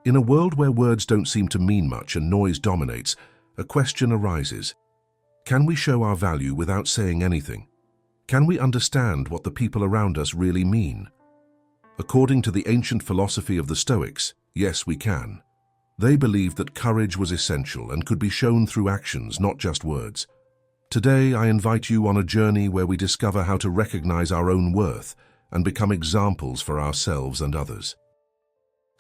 In a world where words don't seem to mean much and noise dominates, a question arises. Can we show our value without saying anything? Can we understand what the people around us really mean? According to the ancient philosophy of the Stoics, yes, we can. They believed that courage was essential and could be shown through actions, not just words. Today, I invite you on a journey where we discover how to recognize our own worth and become examples for ourselves and others.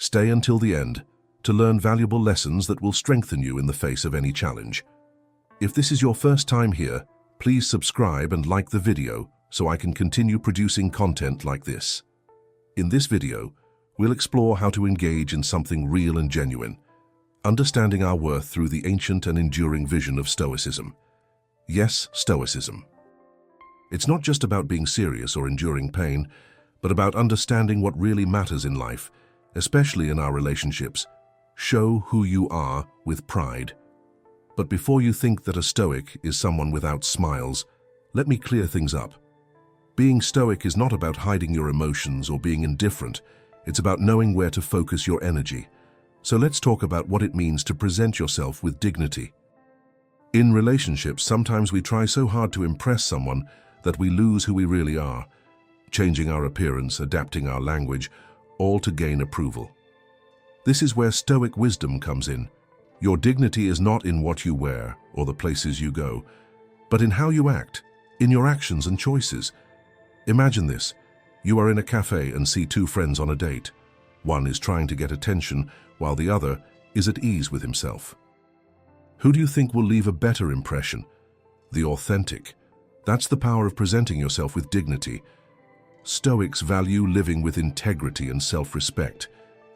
Stay until the end to learn valuable lessons that will strengthen you in the face of any challenge. If this is your first time here, please subscribe and like the video so I can continue producing content like this. In this video, we'll explore how to engage in something real and genuine, understanding our worth through the ancient and enduring vision of Stoicism. Yes, Stoicism. It's not just about being serious or enduring pain, but about understanding what really matters in life, especially in our relationships. Show who you are with pride. But before you think that a Stoic is someone without smiles, let me clear things up. Being Stoic is not about hiding your emotions or being indifferent. It's about knowing where to focus your energy. So let's talk about what it means to present yourself with dignity. In relationships, sometimes we try so hard to impress someone that we lose who we really are, changing our appearance, adapting our language, all to gain approval. This is where Stoic wisdom comes in. Your dignity is not in what you wear or the places you go, but in how you act, in your actions and choices. Imagine this. You are in a cafe and see two friends on a date. One is trying to get attention, while the other is at ease with himself. Who do you think will leave a better impression? The authentic. That's the power of presenting yourself with dignity. Stoics value living with integrity and self-respect.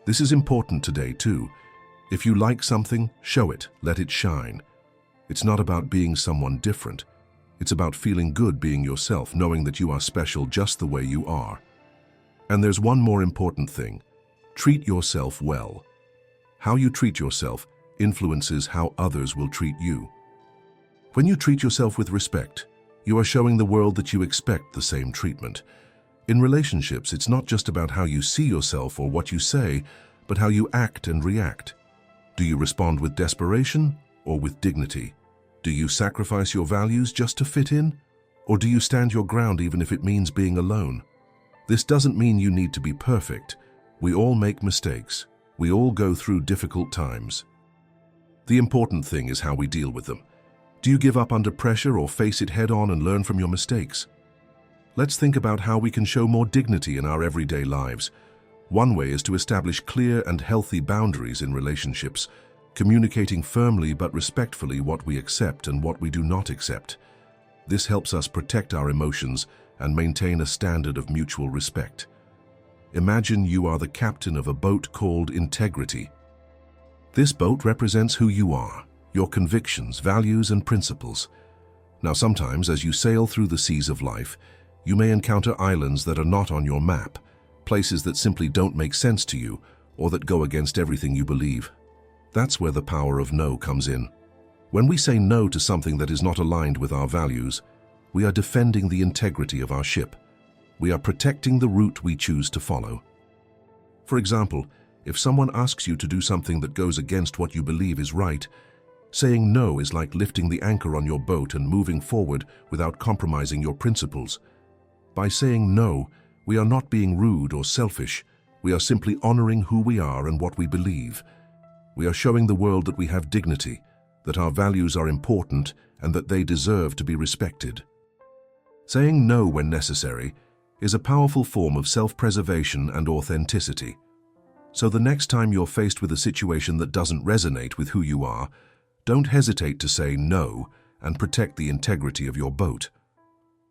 This is important today too. If you like something, show it, let it shine. It's not about being someone different. It's about feeling good being yourself, knowing that you are special just the way you are. And there's one more important thing. Treat yourself well. How you treat yourself influences how others will treat you. When you treat yourself with respect, you are showing the world that you expect the same treatment. In relationships, it's not just about how you see yourself or what you say, but how you act and react. Do you respond with desperation or with dignity? Do you sacrifice your values just to fit in? Or do you stand your ground even if it means being alone? This doesn't mean you need to be perfect. We all make mistakes. We all go through difficult times. The important thing is how we deal with them. Do you give up under pressure or face it head-on and learn from your mistakes? Let's think about how we can show more dignity in our everyday lives. One way is to establish clear and healthy boundaries in relationships, communicating firmly but respectfully what we accept and what we do not accept. This helps us protect our emotions and maintain a standard of mutual respect. Imagine you are the captain of a boat called Integrity. This boat represents who you are, your convictions, values, and principles. Now, sometimes as you sail through the seas of life, you may encounter islands that are not on your map, places that simply don't make sense to you or that go against everything you believe. That's where the power of no comes in. When we say no to something that is not aligned with our values, we are defending the integrity of our ship. We are protecting the route we choose to follow. For example, if someone asks you to do something that goes against what you believe is right, saying no is like lifting the anchor on your boat and moving forward without compromising your principles. By saying no, we are not being rude or selfish. We are simply honoring who we are and what we believe. We are showing the world that we have dignity, that our values are important, and that they deserve to be respected. Saying no when necessary is a powerful form of self-preservation and authenticity. So the next time you're faced with a situation that doesn't resonate with who you are, don't hesitate to say no and protect the integrity of your boat.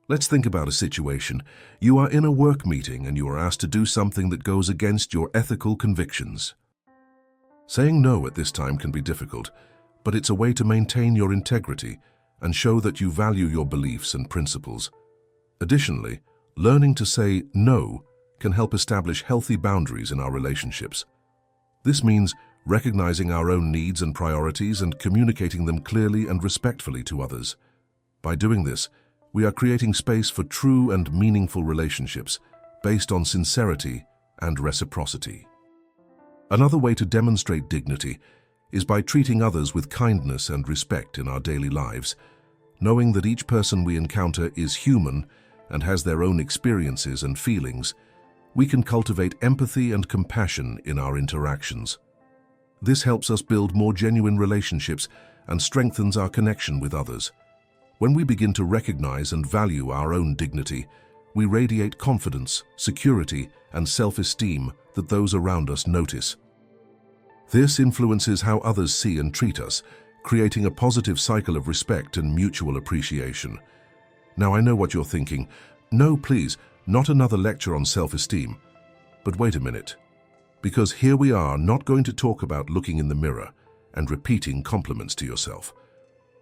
Let's think about a situation. You are in a work meeting and you are asked to do something that goes against your ethical convictions. Saying no at this time can be difficult, but it's a way to maintain your integrity and show that you value your beliefs and principles. Additionally, learning to say no can help establish healthy boundaries in our relationships. This means recognizing our own needs and priorities and communicating them clearly and respectfully to others. By doing this, we are creating space for true and meaningful relationships based on sincerity and reciprocity. Another way to demonstrate dignity is by treating others with kindness and respect in our daily lives. Knowing that each person we encounter is human and has their own experiences and feelings, we can cultivate empathy and compassion in our interactions. This helps us build more genuine relationships and strengthens our connection with others. When we begin to recognize and value our own dignity, we radiate confidence, security, and self-esteem that those around us notice. This influences how others see and treat us, creating a positive cycle of respect and mutual appreciation. Now, I know what you're thinking. No, please, not another lecture on self-esteem. But wait a minute. Because here we are not going to talk about looking in the mirror and repeating compliments to yourself.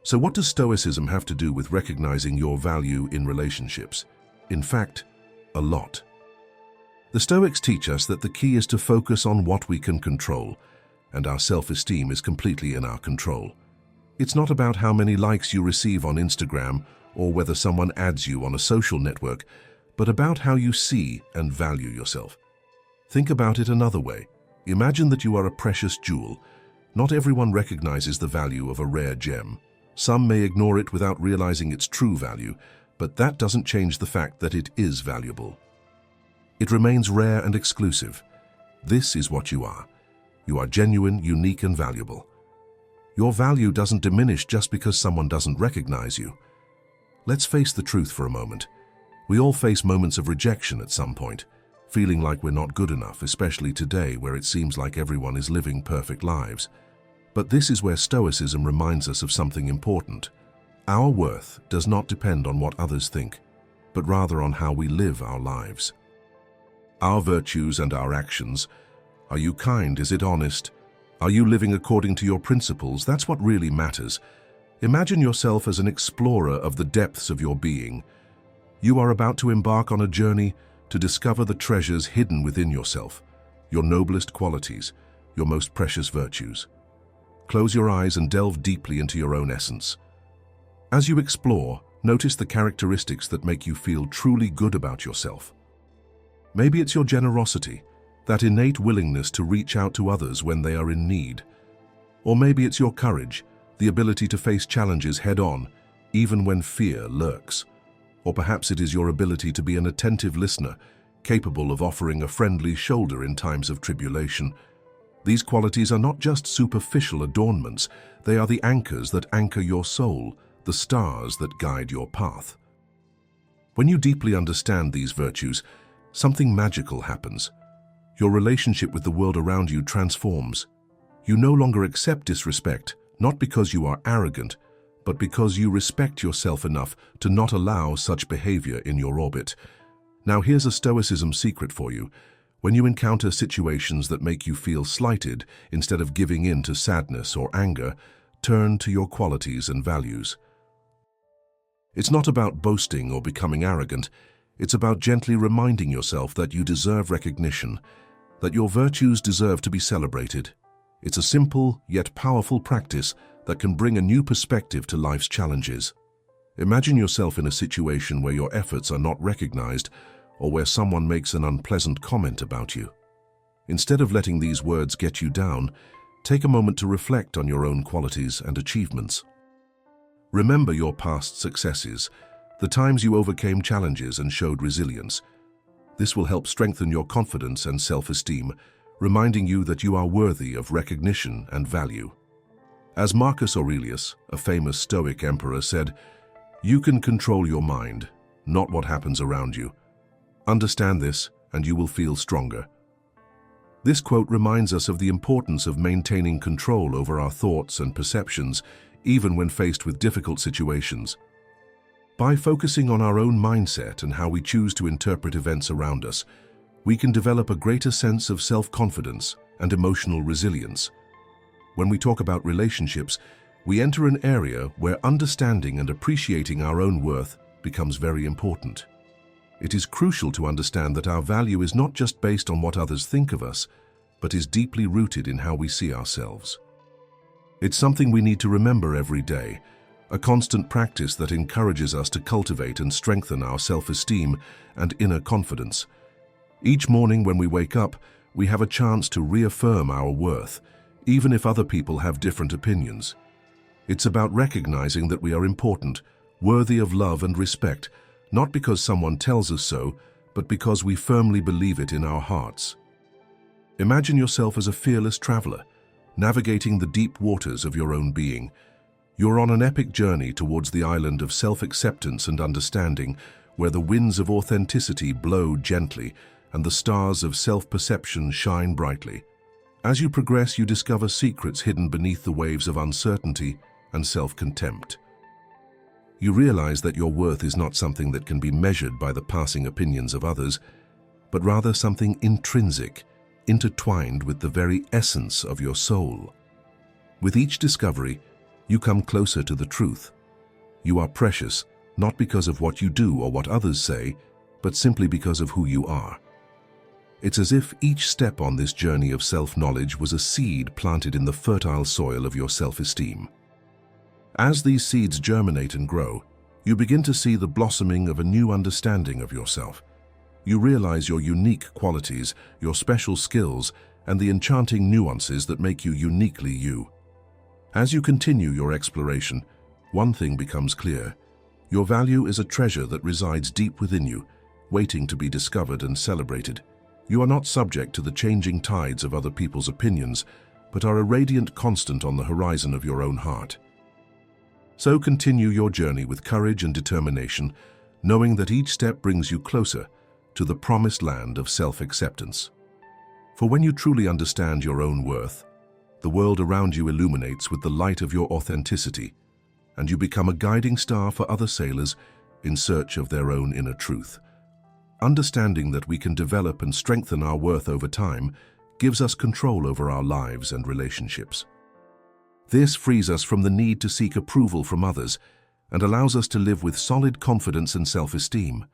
So what does Stoicism have to do with recognizing your value in relationships? In fact, a lot. The Stoics teach us that the key is to focus on what we can control, and our self-esteem is completely in our control. It's not about how many likes you receive on Instagram or whether someone adds you on a social network, but about how you see and value yourself. Think about it another way. Imagine that you are a precious jewel. Not everyone recognizes the value of a rare gem. Some may ignore it without realizing its true value, but that doesn't change the fact that it is valuable. It remains rare and exclusive. This is what you are. You are genuine, unique, and valuable. Your value doesn't diminish just because someone doesn't recognize you. Let's face the truth for a moment. We all face moments of rejection at some point, feeling like we're not good enough, especially today where it seems like everyone is living perfect lives. But this is where Stoicism reminds us of something important. Our worth does not depend on what others think, but rather on how we live our lives. Our virtues and our actions. Are you kind? Is it honest? Are you living according to your principles? That's what really matters. Imagine yourself as an explorer of the depths of your being. You are about to embark on a journey to discover the treasures hidden within yourself, your noblest qualities, your most precious virtues. Close your eyes and delve deeply into your own essence. As you explore, notice the characteristics that make you feel truly good about yourself. Maybe it's your generosity, that innate willingness to reach out to others when they are in need. Or maybe it's your courage, the ability to face challenges head-on, even when fear lurks. Or perhaps it is your ability to be an attentive listener, capable of offering a friendly shoulder in times of tribulation. These qualities are not just superficial adornments, they are the anchors that anchor your soul, the stars that guide your path. When you deeply understand these virtues, something magical happens. Your relationship with the world around you transforms. You no longer accept disrespect, not because you are arrogant, but because you respect yourself enough to not allow such behavior in your orbit. Now here's a Stoicism secret for you. When you encounter situations that make you feel slighted, instead of giving in to sadness or anger, turn to your qualities and values. It's not about boasting or becoming arrogant. It's about gently reminding yourself that you deserve recognition, that your virtues deserve to be celebrated. It's a simple yet powerful practice that can bring a new perspective to life's challenges. Imagine yourself in a situation where your efforts are not recognized or where someone makes an unpleasant comment about you. Instead of letting these words get you down, take a moment to reflect on your own qualities and achievements. Remember your past successes, the times you overcame challenges and showed resilience. This will help strengthen your confidence and self-esteem, reminding you that you are worthy of recognition and value. As Marcus Aurelius, a famous Stoic emperor, said, "You can control your mind, not what happens around you. Understand this, and you will feel stronger." This quote reminds us of the importance of maintaining control over our thoughts and perceptions, even when faced with difficult situations. By focusing on our own mindset and how we choose to interpret events around us, we can develop a greater sense of self-confidence and emotional resilience. When we talk about relationships, we enter an area where understanding and appreciating our own worth becomes very important. It is crucial to understand that our value is not just based on what others think of us, but is deeply rooted in how we see ourselves. It's something we need to remember every day, a constant practice that encourages us to cultivate and strengthen our self-esteem and inner confidence. Each morning when we wake up, we have a chance to reaffirm our worth, even if other people have different opinions. It's about recognizing that we are important, worthy of love and respect, not because someone tells us so, but because we firmly believe it in our hearts. Imagine yourself as a fearless traveler, navigating the deep waters of your own being. You're on an epic journey towards the island of self-acceptance and understanding, where the winds of authenticity blow gently and the stars of self-perception shine brightly. As you progress, you discover secrets hidden beneath the waves of uncertainty and self-contempt. You realize that your worth is not something that can be measured by the passing opinions of others, but rather something intrinsic, intertwined with the very essence of your soul. With each discovery, you come closer to the truth. You are precious, not because of what you do or what others say, but simply because of who you are. It's as if each step on this journey of self-knowledge was a seed planted in the fertile soil of your self-esteem. As these seeds germinate and grow, you begin to see the blossoming of a new understanding of yourself. You realize your unique qualities, your special skills, and the enchanting nuances that make you uniquely you. As you continue your exploration, one thing becomes clear. Your value is a treasure that resides deep within you, waiting to be discovered and celebrated. You are not subject to the changing tides of other people's opinions, but are a radiant constant on the horizon of your own heart. So continue your journey with courage and determination, knowing that each step brings you closer to the promised land of self-acceptance. For when you truly understand your own worth, the world around you illuminates with the light of your authenticity, and you become a guiding star for other sailors in search of their own inner truth. Understanding that we can develop and strengthen our worth over time gives us control over our lives and relationships. This frees us from the need to seek approval from others and allows us to live with solid confidence and self-esteem.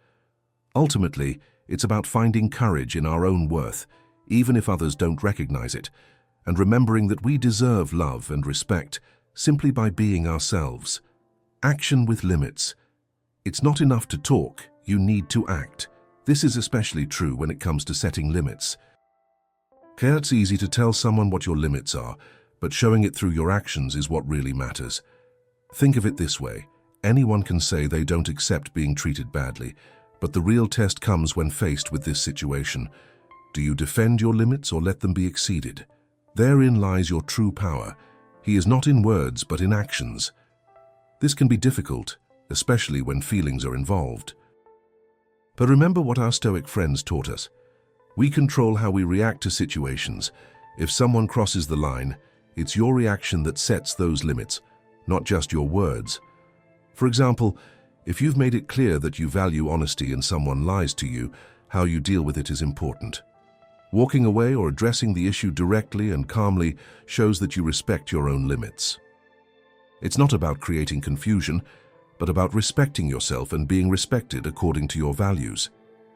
Ultimately, it's about finding courage in our own worth, even if others don't recognize it, and remembering that we deserve love and respect simply by being ourselves. Action with limits. It's not enough to talk, you need to act. This is especially true when it comes to setting limits. It's easy to tell someone what your limits are, but showing it through your actions is what really matters. Think of it this way. Anyone can say they don't accept being treated badly, but the real test comes when faced with this situation. Do you defend your limits or let them be exceeded? Therein lies your true power. He is not in words, but in actions. This can be difficult, especially when feelings are involved. But remember what our Stoic friends taught us. We control how we react to situations. If someone crosses the line, it's your reaction that sets those limits, not just your words. For example, if you've made it clear that you value honesty and someone lies to you, how you deal with it is important. Walking away or addressing the issue directly and calmly shows that you respect your own limits. It's not about creating confusion, but about respecting yourself and being respected according to your values.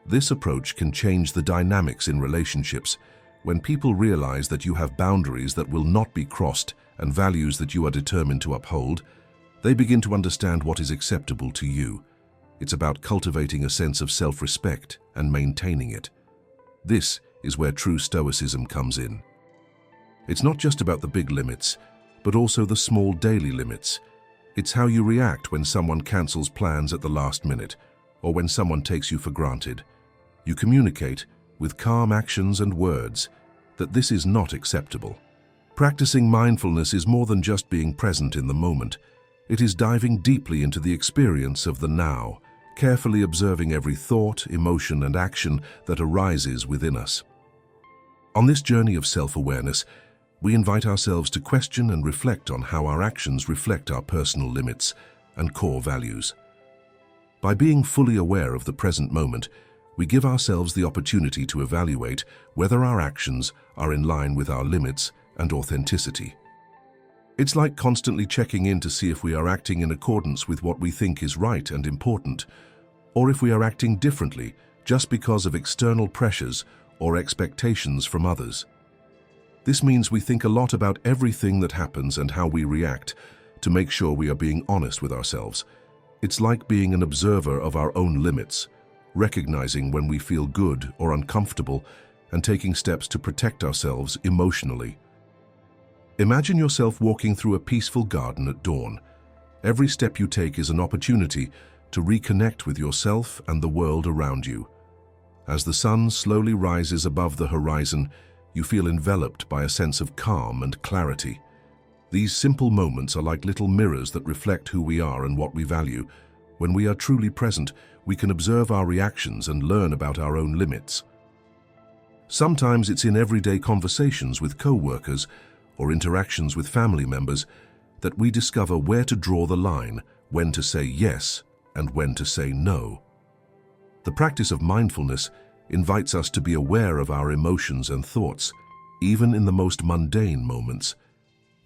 This approach can change the dynamics in relationships. When people realize that you have boundaries that will not be crossed and values that you are determined to uphold, they begin to understand what is acceptable to you. It's about cultivating a sense of self-respect and maintaining it. This is where true Stoicism comes in. It's not just about the big limits, but also the small daily limits. It's how you react when someone cancels plans at the last minute, or when someone takes you for granted. You communicate, with calm actions and words, that this is not acceptable. Practicing mindfulness is more than just being present in the moment. It is diving deeply into the experience of the now, carefully observing every thought, emotion, and action that arises within us. On this journey of self-awareness, we invite ourselves to question and reflect on how our actions reflect our personal limits and core values. By being fully aware of the present moment, we give ourselves the opportunity to evaluate whether our actions are in line with our limits and authenticity. It's like constantly checking in to see if we are acting in accordance with what we think is right and important, or if we are acting differently just because of external pressures or expectations from others. This means we think a lot about everything that happens and how we react to make sure we are being honest with ourselves. It's like being an observer of our own limits, recognizing when we feel good or uncomfortable, and taking steps to protect ourselves emotionally. Imagine yourself walking through a peaceful garden at dawn. Every step you take is an opportunity to reconnect with yourself and the world around you. As the sun slowly rises above the horizon, you feel enveloped by a sense of calm and clarity. These simple moments are like little mirrors that reflect who we are and what we value. When we are truly present, we can observe our reactions and learn about our own limits. Sometimes it's in everyday conversations with co-workers or interactions with family members that we discover where to draw the line, when to say yes and when to say no. The practice of mindfulness invites us to be aware of our emotions and thoughts, even in the most mundane moments.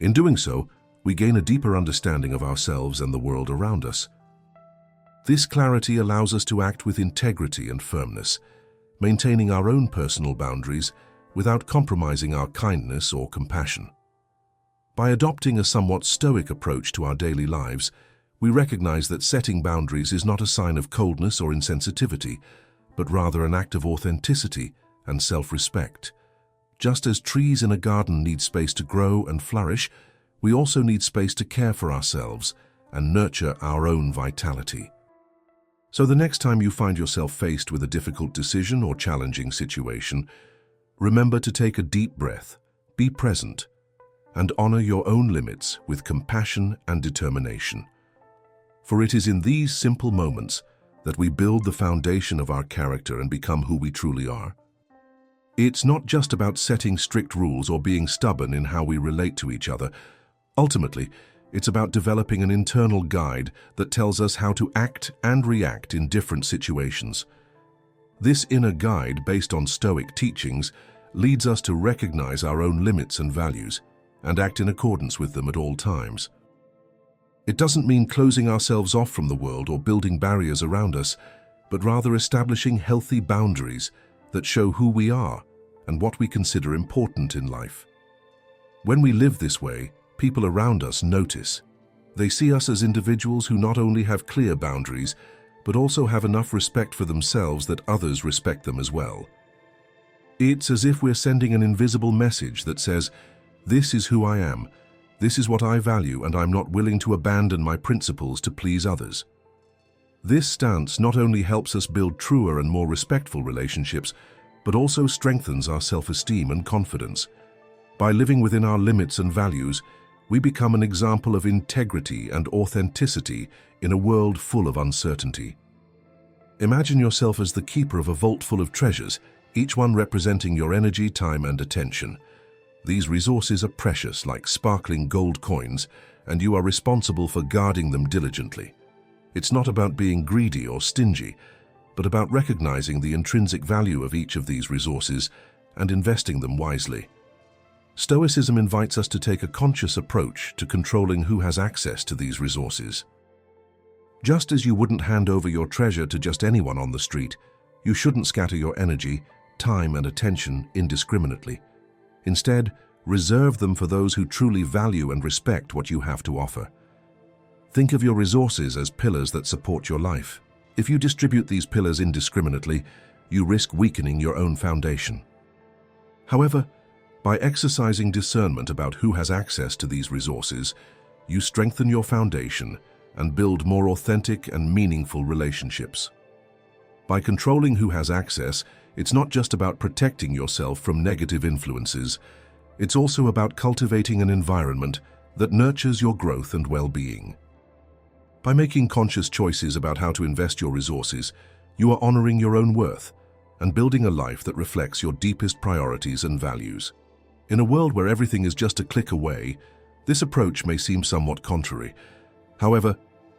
In doing so, we gain a deeper understanding of ourselves and the world around us. This clarity allows us to act with integrity and firmness, maintaining our own personal boundaries without compromising our kindness or compassion. By adopting a somewhat stoic approach to our daily lives, we recognize that setting boundaries is not a sign of coldness or insensitivity, but rather an act of authenticity and self-respect. Just as trees in a garden need space to grow and flourish, we also need space to care for ourselves and nurture our own vitality. So the next time you find yourself faced with a difficult decision or challenging situation, remember to take a deep breath, be present, and honor your own limits with compassion and determination. For it is in these simple moments that we build the foundation of our character and become who we truly are. It's not just about setting strict rules or being stubborn in how we relate to each other. Ultimately, it's about developing an internal guide that tells us how to act and react in different situations. This inner guide, based on Stoic teachings, leads us to recognize our own limits and values and act in accordance with them at all times. It doesn't mean closing ourselves off from the world or building barriers around us, but rather establishing healthy boundaries that show who we are and what we consider important in life. When we live this way, people around us notice. They see us as individuals who not only have clear boundaries, but also have enough respect for themselves that others respect them as well. It's as if we're sending an invisible message that says, "This is who I am, this is what I value, and I'm not willing to abandon my principles to please others." This stance not only helps us build truer and more respectful relationships, but also strengthens our self-esteem and confidence. By living within our limits and values, we become an example of integrity and authenticity in a world full of uncertainty. Imagine yourself as the keeper of a vault full of treasures, each one representing your energy, time, and attention. These resources are precious, like sparkling gold coins, and you are responsible for guarding them diligently. It's not about being greedy or stingy, but about recognizing the intrinsic value of each of these resources and investing them wisely. Stoicism invites us to take a conscious approach to controlling who has access to these resources. Just as you wouldn't hand over your treasure to just anyone on the street, you shouldn't scatter your energy, time, and attention indiscriminately. Instead, reserve them for those who truly value and respect what you have to offer. Think of your resources as pillars that support your life. If you distribute these pillars indiscriminately, you risk weakening your own foundation. However, by exercising discernment about who has access to these resources, you strengthen your foundation and build more authentic and meaningful relationships. By controlling who has access, it's not just about protecting yourself from negative influences, it's also about cultivating an environment that nurtures your growth and well-being. By making conscious choices about how to invest your resources, you are honoring your own worth and building a life that reflects your deepest priorities and values. In a world where everything is just a click away, this approach may seem somewhat contrary. However,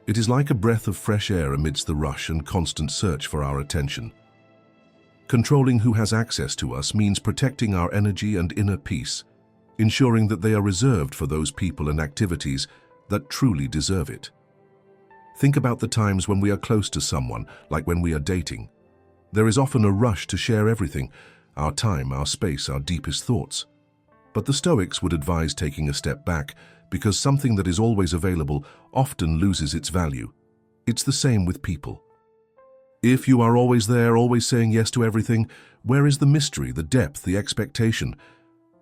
it is like a breath of fresh air amidst the rush and constant search for our attention. Controlling who has access to us means protecting our energy and inner peace, ensuring that they are reserved for those people and activities that truly deserve it. Think about the times when we are close to someone, like when we are dating. There is often a rush to share everything, our time, our space, our deepest thoughts. But the Stoics would advise taking a step back, because something that is always available often loses its value. It's the same with people. If you are always there, always saying yes to everything, Where is the mystery, the depth, the expectation?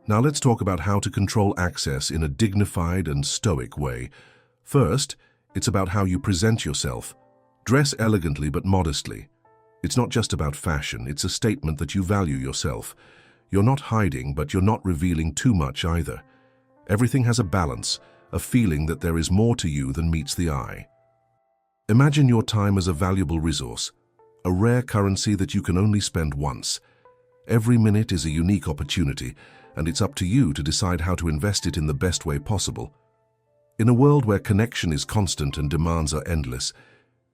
Now let's talk about how to control access in a dignified and stoic way. First, it's about how you present yourself. Dress elegantly but modestly. It's not just about fashion, it's a statement that you value yourself. You're not hiding, but you're not revealing too much either. Everything has a balance, a feeling that there is more to you than meets the eye. Imagine your time as a valuable resource, a rare currency that you can only spend once. Every minute is a unique opportunity, and it's up to you to decide how to invest it in the best way possible. In a world where connection is constant and demands are endless,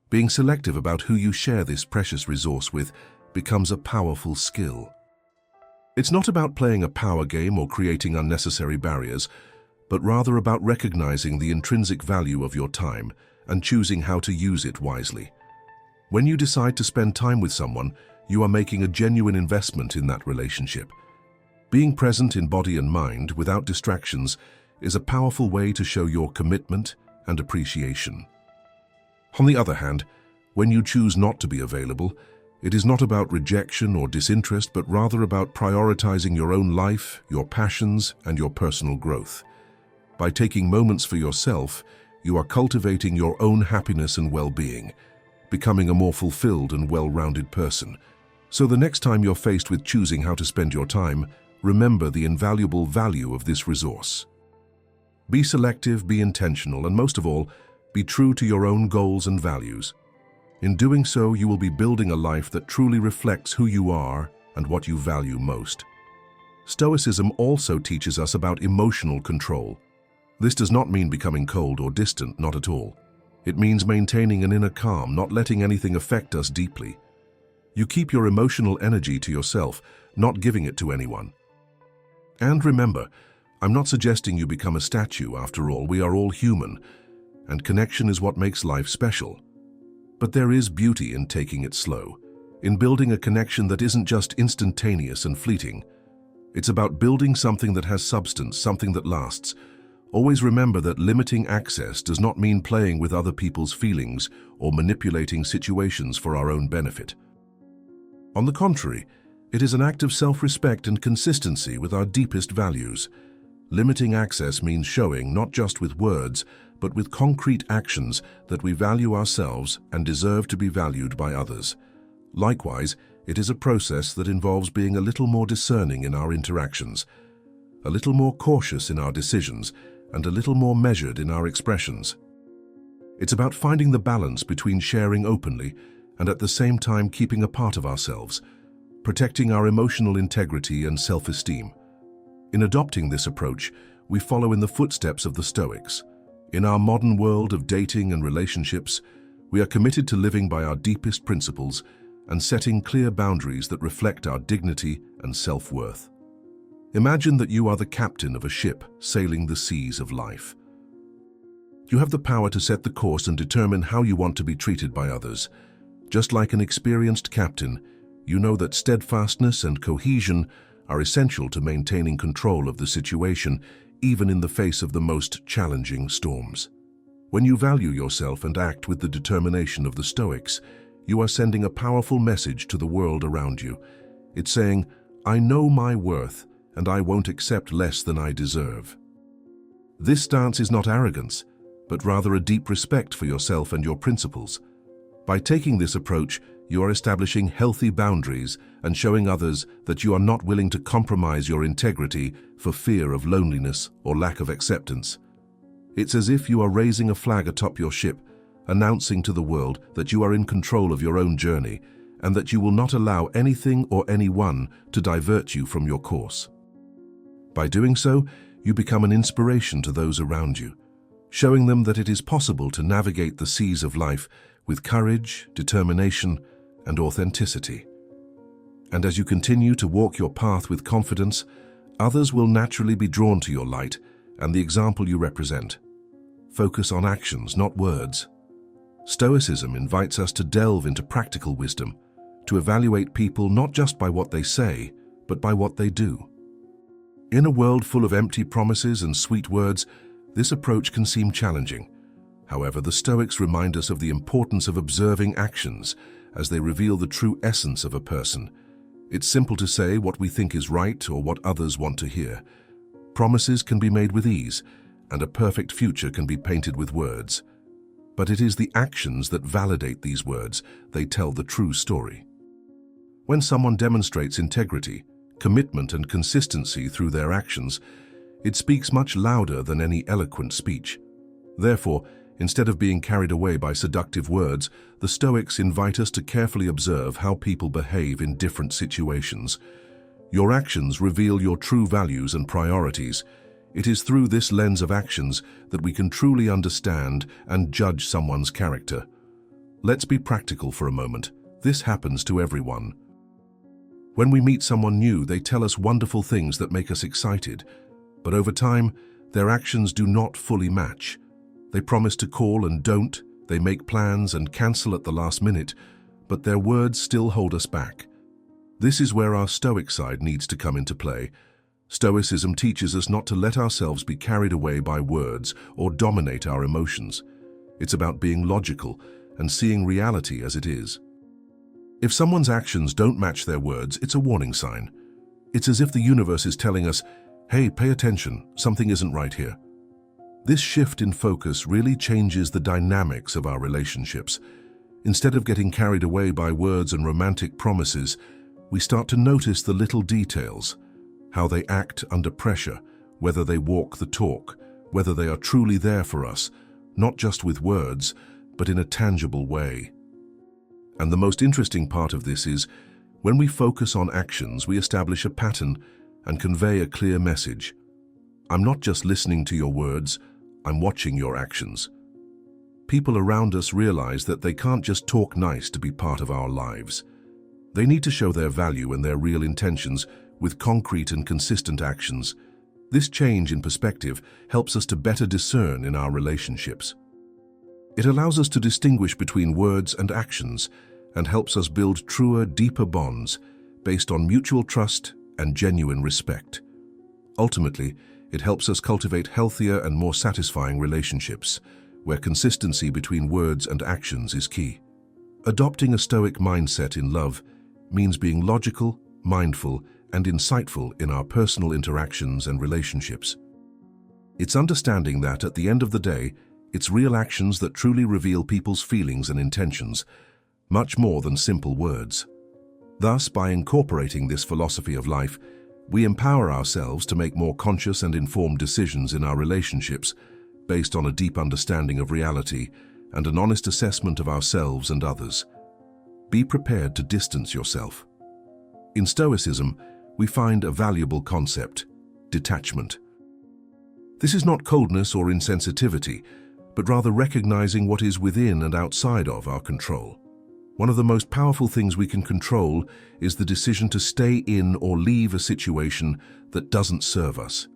being selective about who you share this precious resource with becomes a powerful skill. It's not about playing a power game or creating unnecessary barriers, but rather about recognizing the intrinsic value of your time and choosing how to use it wisely. When you decide to spend time with someone, you are making a genuine investment in that relationship. Being present in body and mind without distractions is a powerful way to show your commitment and appreciation. On the other hand, when you choose not to be available, it is not about rejection or disinterest, but rather about prioritizing your own life, your passions, and your personal growth. By taking moments for yourself, you are cultivating your own happiness and well-being, becoming a more fulfilled and well-rounded person. So the next time you're faced with choosing how to spend your time, remember the invaluable value of this resource. Be selective, be intentional, and most of all, be true to your own goals and values. In doing so, you will be building a life that truly reflects who you are and what you value most. Stoicism also teaches us about emotional control. This does not mean becoming cold or distant, not at all. It means maintaining an inner calm, not letting anything affect us deeply. You keep your emotional energy to yourself, not giving it to anyone. And remember, I'm not suggesting you become a statue. After all, we are all human, and connection is what makes life special. But there is beauty in taking it slow, in building a connection that isn't just instantaneous and fleeting. It's about building something that has substance, something that lasts. Always remember that limiting access does not mean playing with other people's feelings or manipulating situations for our own benefit. On the contrary, it is an act of self-respect and consistency with our deepest values. Limiting access means showing, not just with words, but with concrete actions, that we value ourselves and deserve to be valued by others. Likewise, it is a process that involves being a little more discerning in our interactions, a little more cautious in our decisions, and a little more measured in our expressions. It's about finding the balance between sharing openly and at the same time keeping a part of ourselves, protecting our emotional integrity and self-esteem. In adopting this approach, we follow in the footsteps of the Stoics. In our modern world of dating and relationships, we are committed to living by our deepest principles and setting clear boundaries that reflect our dignity and self-worth. Imagine that you are the captain of a ship sailing the seas of life. You have the power to set the course and determine how you want to be treated by others. Just like an experienced captain, you know that steadfastness and cohesion are essential to maintaining control of the situation, even in the face of the most challenging storms. When you value yourself and act with the determination of the Stoics, you are sending a powerful message to the world around you. It's saying, "I know my worth, and I won't accept less than I deserve." This stance is not arrogance, but rather a deep respect for yourself and your principles. By taking this approach, you are establishing healthy boundaries and showing others that you are not willing to compromise your integrity for fear of loneliness or lack of acceptance. It's as if you are raising a flag atop your ship, announcing to the world that you are in control of your own journey and that you will not allow anything or anyone to divert you from your course. By doing so, you become an inspiration to those around you, showing them that it is possible to navigate the seas of life with courage, determination, and authenticity. And as you continue to walk your path with confidence, others will naturally be drawn to your light and the example you represent. Focus on actions, not words. Stoicism invites us to delve into practical wisdom, to evaluate people not just by what they say, but by what they do. In a world full of empty promises and sweet words, this approach can seem challenging. However, the Stoics remind us of the importance of observing actions as they reveal the true essence of a person. It's simple to say what we think is right or what others want to hear. Promises can be made with ease, and a perfect future can be painted with words. But it is the actions that validate these words. They tell the true story. When someone demonstrates integrity, commitment, and consistency through their actions, it speaks much louder than any eloquent speech. Therefore, instead of being carried away by seductive words, the Stoics invite us to carefully observe how people behave in different situations. Your actions reveal your true values and priorities. It is through this lens of actions that we can truly understand and judge someone's character. Let's be practical for a moment. This happens to everyone. When we meet someone new, they tell us wonderful things that make us excited, but over time, their actions do not fully match. They promise to call and don't, they make plans and cancel at the last minute, but their words still hold us back. This is where our Stoic side needs to come into play. Stoicism teaches us not to let ourselves be carried away by words or dominate our emotions. It's about being logical and seeing reality as it is. If someone's actions don't match their words, it's a warning sign. It's as if the universe is telling us, hey, pay attention, something isn't right here. This shift in focus really changes the dynamics of our relationships. Instead of getting carried away by words and romantic promises, we start to notice the little details, how they act under pressure, whether they walk the talk, whether they are truly there for us, not just with words, but in a tangible way. And the most interesting part of this is, when we focus on actions, we establish a pattern and convey a clear message. I'm not just listening to your words, I'm watching your actions. People around us realize that they can't just talk nice to be part of our lives. They need to show their value and their real intentions with concrete and consistent actions. This change in perspective helps us to better discern in our relationships. It allows us to distinguish between words and actions and helps us build truer, deeper bonds based on mutual trust and genuine respect. Ultimately, it helps us cultivate healthier and more satisfying relationships, where consistency between words and actions is key. Adopting a Stoic mindset in love means being logical, mindful, and insightful in our personal interactions and relationships. It's understanding that, at the end of the day, it's real actions that truly reveal people's feelings and intentions, much more than simple words. Thus, by incorporating this philosophy of life, we empower ourselves to make more conscious and informed decisions in our relationships based on a deep understanding of reality and an honest assessment of ourselves and others. Be prepared to distance yourself. In Stoicism, we find a valuable concept: detachment. This is not coldness or insensitivity, but rather recognizing what is within and outside of our control. One of the most powerful things we can control is the decision to stay in or leave a situation that doesn't serve us.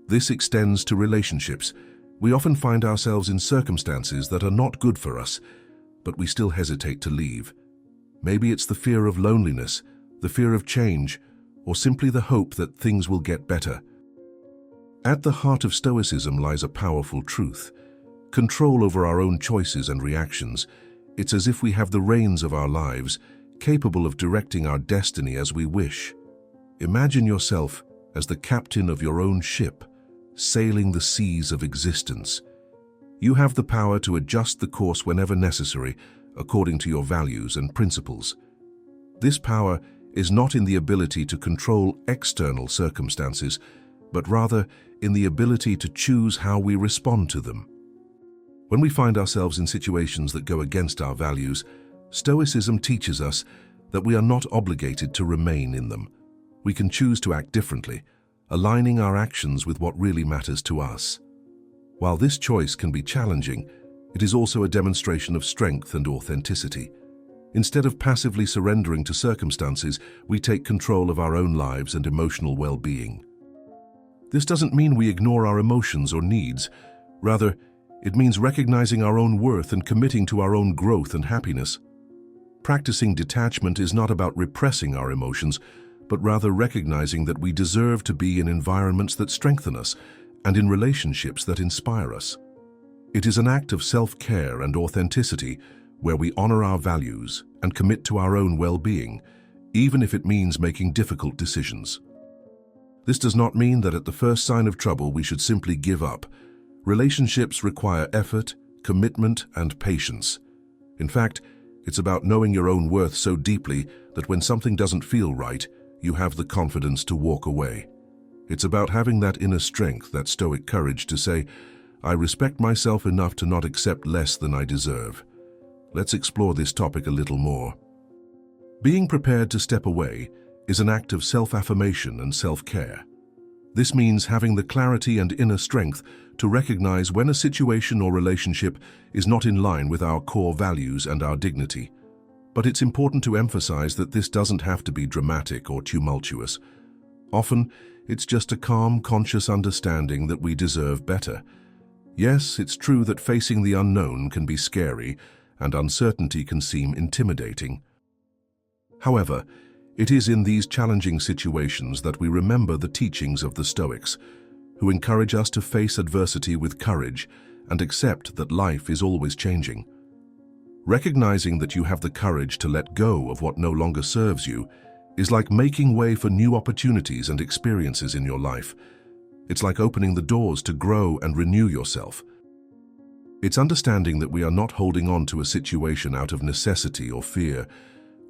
This extends to relationships. We often find ourselves in circumstances that are not good for us, but we still hesitate to leave. Maybe it's the fear of loneliness, the fear of change, or simply the hope that things will get better. At the heart of Stoicism lies a powerful truth: control over our own choices and reactions. It's as if we have the reins of our lives, capable of directing our destiny as we wish. Imagine yourself as the captain of your own ship, sailing the seas of existence. You have the power to adjust the course whenever necessary, according to your values and principles. This power is not in the ability to control external circumstances, but rather in the ability to choose how we respond to them. When we find ourselves in situations that go against our values, Stoicism teaches us that we are not obligated to remain in them. We can choose to act differently, aligning our actions with what really matters to us. While this choice can be challenging, it is also a demonstration of strength and authenticity. Instead of passively surrendering to circumstances, we take control of our own lives and emotional well-being. This doesn't mean we ignore our emotions or needs. Rather, it means recognizing our own worth and committing to our own growth and happiness. Practicing detachment is not about repressing our emotions, but rather recognizing that we deserve to be in environments that strengthen us and in relationships that inspire us. It is an act of self-care and authenticity where we honor our values and commit to our own well-being, even if it means making difficult decisions. This does not mean that at the first sign of trouble we should simply give up. Relationships require effort, commitment, and patience. In fact, it's about knowing your own worth so deeply that when something doesn't feel right, you have the confidence to walk away. It's about having that inner strength, that stoic courage to say, I respect myself enough to not accept less than I deserve. Let's explore this topic a little more. Being prepared to step away is an act of self-affirmation and self-care. This means having the clarity and inner strength to recognize when a situation or relationship is not in line with our core values and our dignity. But it's important to emphasize that this doesn't have to be dramatic or tumultuous. Often, it's just a calm, conscious understanding that we deserve better. Yes, it's true that facing the unknown can be scary and uncertainty can seem intimidating. However, it is in these challenging situations that we remember the teachings of the Stoics, who encourage us to face adversity with courage and accept that life is always changing. Recognizing that you have the courage to let go of what no longer serves you is like making way for new opportunities and experiences in your life. It's like opening the doors to grow and renew yourself. It's understanding that we are not holding on to a situation out of necessity or fear.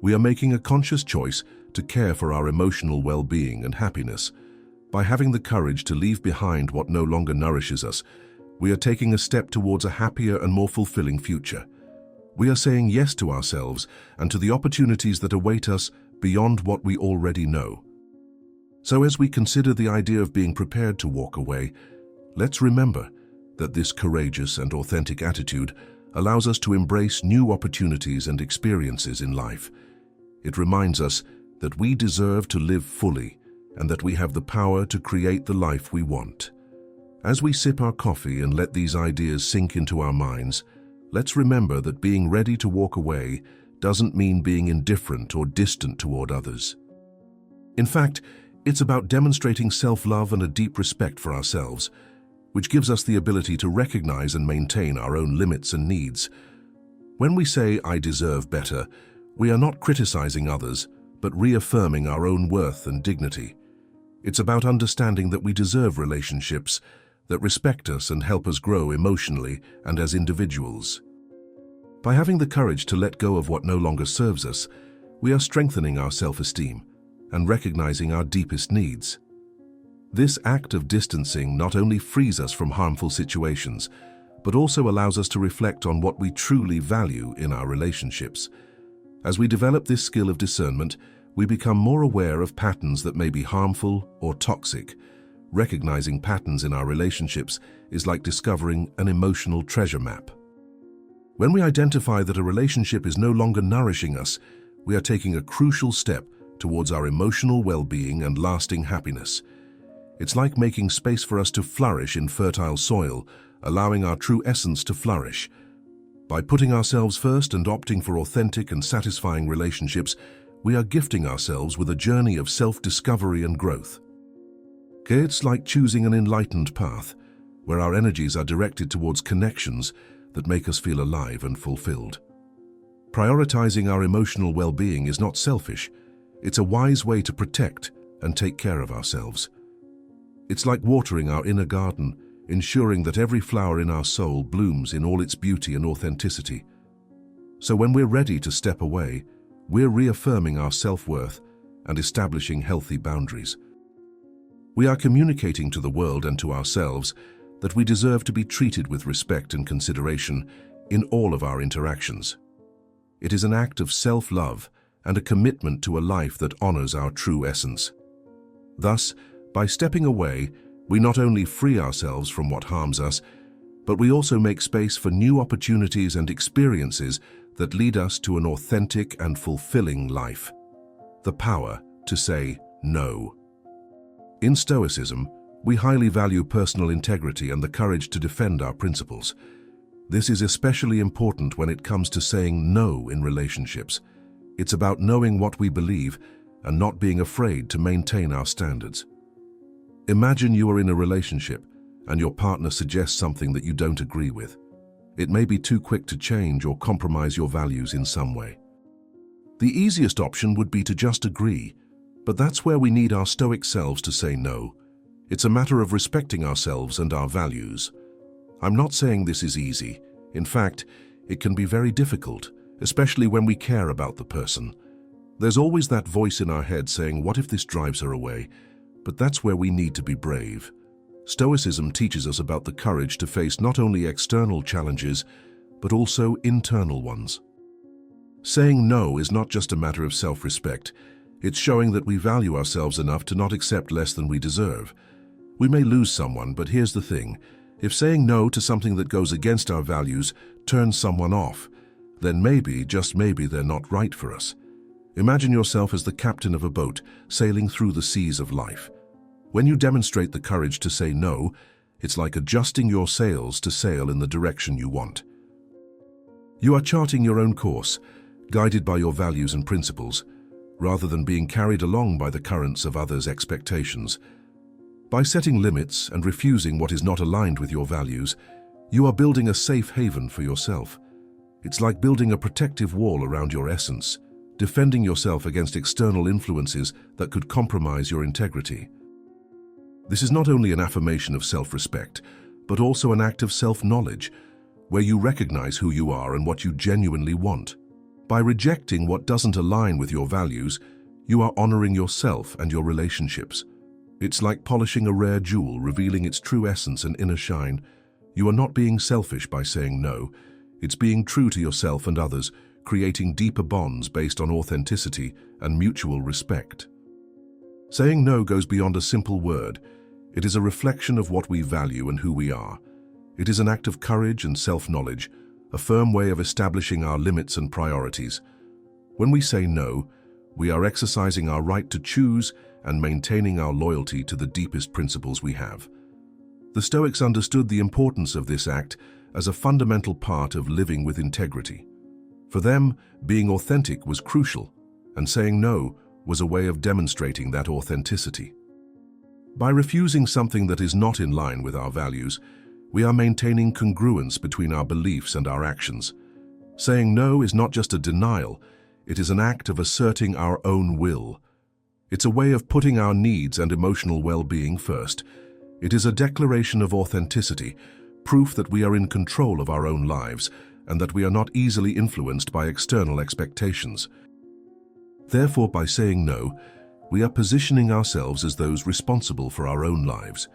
We are making a conscious choice to care for our emotional well-being and happiness. By having the courage to leave behind what no longer nourishes us, we are taking a step towards a happier and more fulfilling future. We are saying yes to ourselves and to the opportunities that await us beyond what we already know. So as we consider the idea of being prepared to walk away, let's remember that this courageous and authentic attitude allows us to embrace new opportunities and experiences in life. It reminds us that we deserve to live fully and that we have the power to create the life we want. As we sip our coffee and let these ideas sink into our minds, let's remember that being ready to walk away doesn't mean being indifferent or distant toward others. In fact, it's about demonstrating self-love and a deep respect for ourselves, which gives us the ability to recognize and maintain our own limits and needs. When we say, I deserve better, we are not criticizing others, but reaffirming our own worth and dignity. It's about understanding that we deserve relationships that respect us and help us grow emotionally and as individuals. By having the courage to let go of what no longer serves us, we are strengthening our self-esteem and recognizing our deepest needs. This act of distancing not only frees us from harmful situations, but also allows us to reflect on what we truly value in our relationships. As we develop this skill of discernment, we become more aware of patterns that may be harmful or toxic. Recognizing patterns in our relationships is like discovering an emotional treasure map. When we identify that a relationship is no longer nourishing us, we are taking a crucial step towards our emotional well-being and lasting happiness. It's like making space for us to flourish in fertile soil, allowing our true essence to flourish. By putting ourselves first and opting for authentic and satisfying relationships, we are gifting ourselves with a journey of self-discovery and growth. It's like choosing an enlightened path, where our energies are directed towards connections that make us feel alive and fulfilled. Prioritizing our emotional well-being is not selfish. It's a wise way to protect and take care of ourselves. It's like watering our inner garden, ensuring that every flower in our soul blooms in all its beauty and authenticity. So when we're ready to step away, we're reaffirming our self-worth and establishing healthy boundaries. We are communicating to the world and to ourselves that we deserve to be treated with respect and consideration in all of our interactions. It is an act of self-love and a commitment to a life that honors our true essence. Thus, by stepping away, we not only free ourselves from what harms us, but we also make space for new opportunities and experiences that lead us to an authentic and fulfilling life. The power to say no. In Stoicism, we highly value personal integrity and the courage to defend our principles. This is especially important when it comes to saying no in relationships. It's about knowing what we believe and not being afraid to maintain our standards. Imagine you are in a relationship and your partner suggests something that you don't agree with. It may be too quick to change or compromise your values in some way. The easiest option would be to just agree, but that's where we need our Stoic selves to say no. It's a matter of respecting ourselves and our values. I'm not saying this is easy. In fact, it can be very difficult, especially when we care about the person. There's always that voice in our head saying, what if this drives her away? But that's where we need to be brave. Stoicism teaches us about the courage to face not only external challenges, but also internal ones. Saying no is not just a matter of self-respect. It's showing that we value ourselves enough to not accept less than we deserve. We may lose someone, but here's the thing. If saying no to something that goes against our values turns someone off, then maybe, just maybe, they're not right for us. Imagine yourself as the captain of a boat sailing through the seas of life. When you demonstrate the courage to say no, it's like adjusting your sails to sail in the direction you want. You are charting your own course, guided by your values and principles, rather than being carried along by the currents of others' expectations. By setting limits and refusing what is not aligned with your values, you are building a safe haven for yourself. It's like building a protective wall around your essence, defending yourself against external influences that could compromise your integrity. This is not only an affirmation of self-respect, but also an act of self-knowledge, where you recognize who you are and what you genuinely want. By rejecting what doesn't align with your values, you are honoring yourself and your relationships. It's like polishing a rare jewel, revealing its true essence and inner shine. You are not being selfish by saying no. It's being true to yourself and others, creating deeper bonds based on authenticity and mutual respect. Saying no goes beyond a simple word. It is a reflection of what we value and who we are. It is an act of courage and self-knowledge, a firm way of establishing our limits and priorities. When we say no, we are exercising our right to choose and maintaining our loyalty to the deepest principles we have. The Stoics understood the importance of this act as a fundamental part of living with integrity. For them, being authentic was crucial, and saying no was a way of demonstrating that authenticity. By refusing something that is not in line with our values, we are maintaining congruence between our beliefs and our actions. Saying no is not just a denial, it is an act of asserting our own will. It's a way of putting our needs and emotional well-being first. It is a declaration of authenticity, proof that we are in control of our own lives and that we are not easily influenced by external expectations. Therefore, by saying no, we are positioning ourselves as those responsible for our own lives.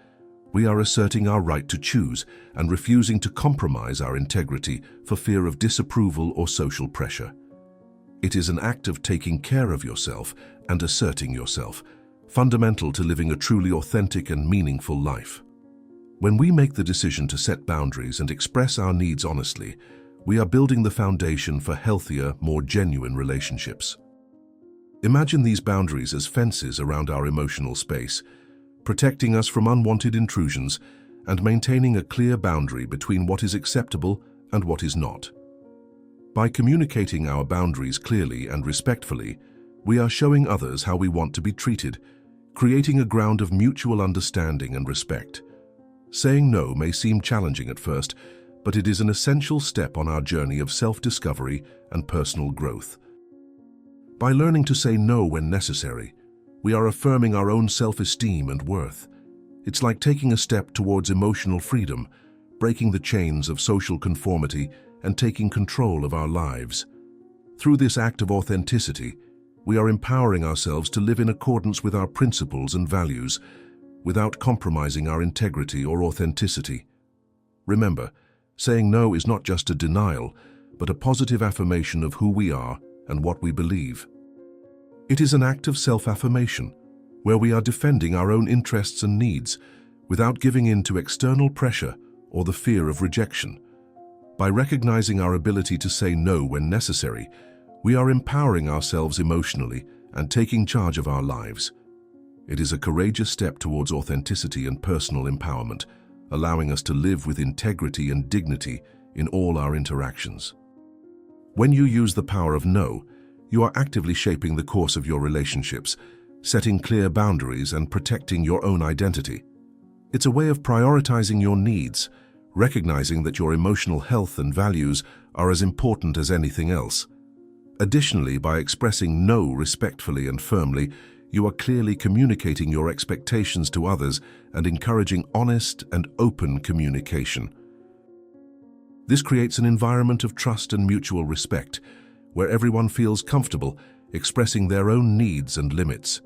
We are asserting our right to choose and refusing to compromise our integrity for fear of disapproval or social pressure. It is an act of taking care of yourself and asserting yourself, fundamental to living a truly authentic and meaningful life. When we make the decision to set boundaries and express our needs honestly, we are building the foundation for healthier, more genuine relationships. Imagine these boundaries as fences around our emotional space, protecting us from unwanted intrusions and maintaining a clear boundary between what is acceptable and what is not. By communicating our boundaries clearly and respectfully, we are showing others how we want to be treated, creating a ground of mutual understanding and respect. Saying no may seem challenging at first, but it is an essential step on our journey of self-discovery and personal growth. By learning to say no when necessary, we are affirming our own self-esteem and worth. It's like taking a step towards emotional freedom, breaking the chains of social conformity and taking control of our lives. Through this act of authenticity, we are empowering ourselves to live in accordance with our principles and values, without compromising our integrity or authenticity. Remember, saying no is not just a denial, but a positive affirmation of who we are and what we believe. It is an act of self-affirmation, where we are defending our own interests and needs, without giving in to external pressure or the fear of rejection. By recognizing our ability to say no when necessary, we are empowering ourselves emotionally and taking charge of our lives. It is a courageous step towards authenticity and personal empowerment, allowing us to live with integrity and dignity in all our interactions. When you use the power of no, you are actively shaping the course of your relationships, setting clear boundaries and protecting your own identity. It's a way of prioritizing your needs, recognizing that your emotional health and values are as important as anything else. Additionally, by expressing no respectfully and firmly, you are clearly communicating your expectations to others and encouraging honest and open communication. This creates an environment of trust and mutual respect, where everyone feels comfortable expressing their own needs and limits.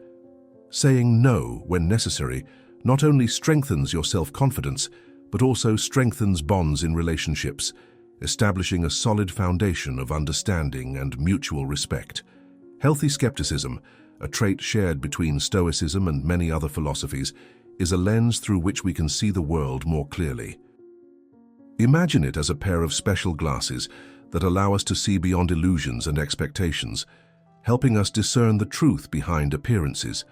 Saying no when necessary not only strengthens your self-confidence, but also strengthens bonds in relationships, establishing a solid foundation of understanding and mutual respect. Healthy skepticism, a trait shared between Stoicism and many other philosophies, is a lens through which we can see the world more clearly. Imagine it as a pair of special glasses that allow us to see beyond illusions and expectations, helping us discern the truth behind appearances.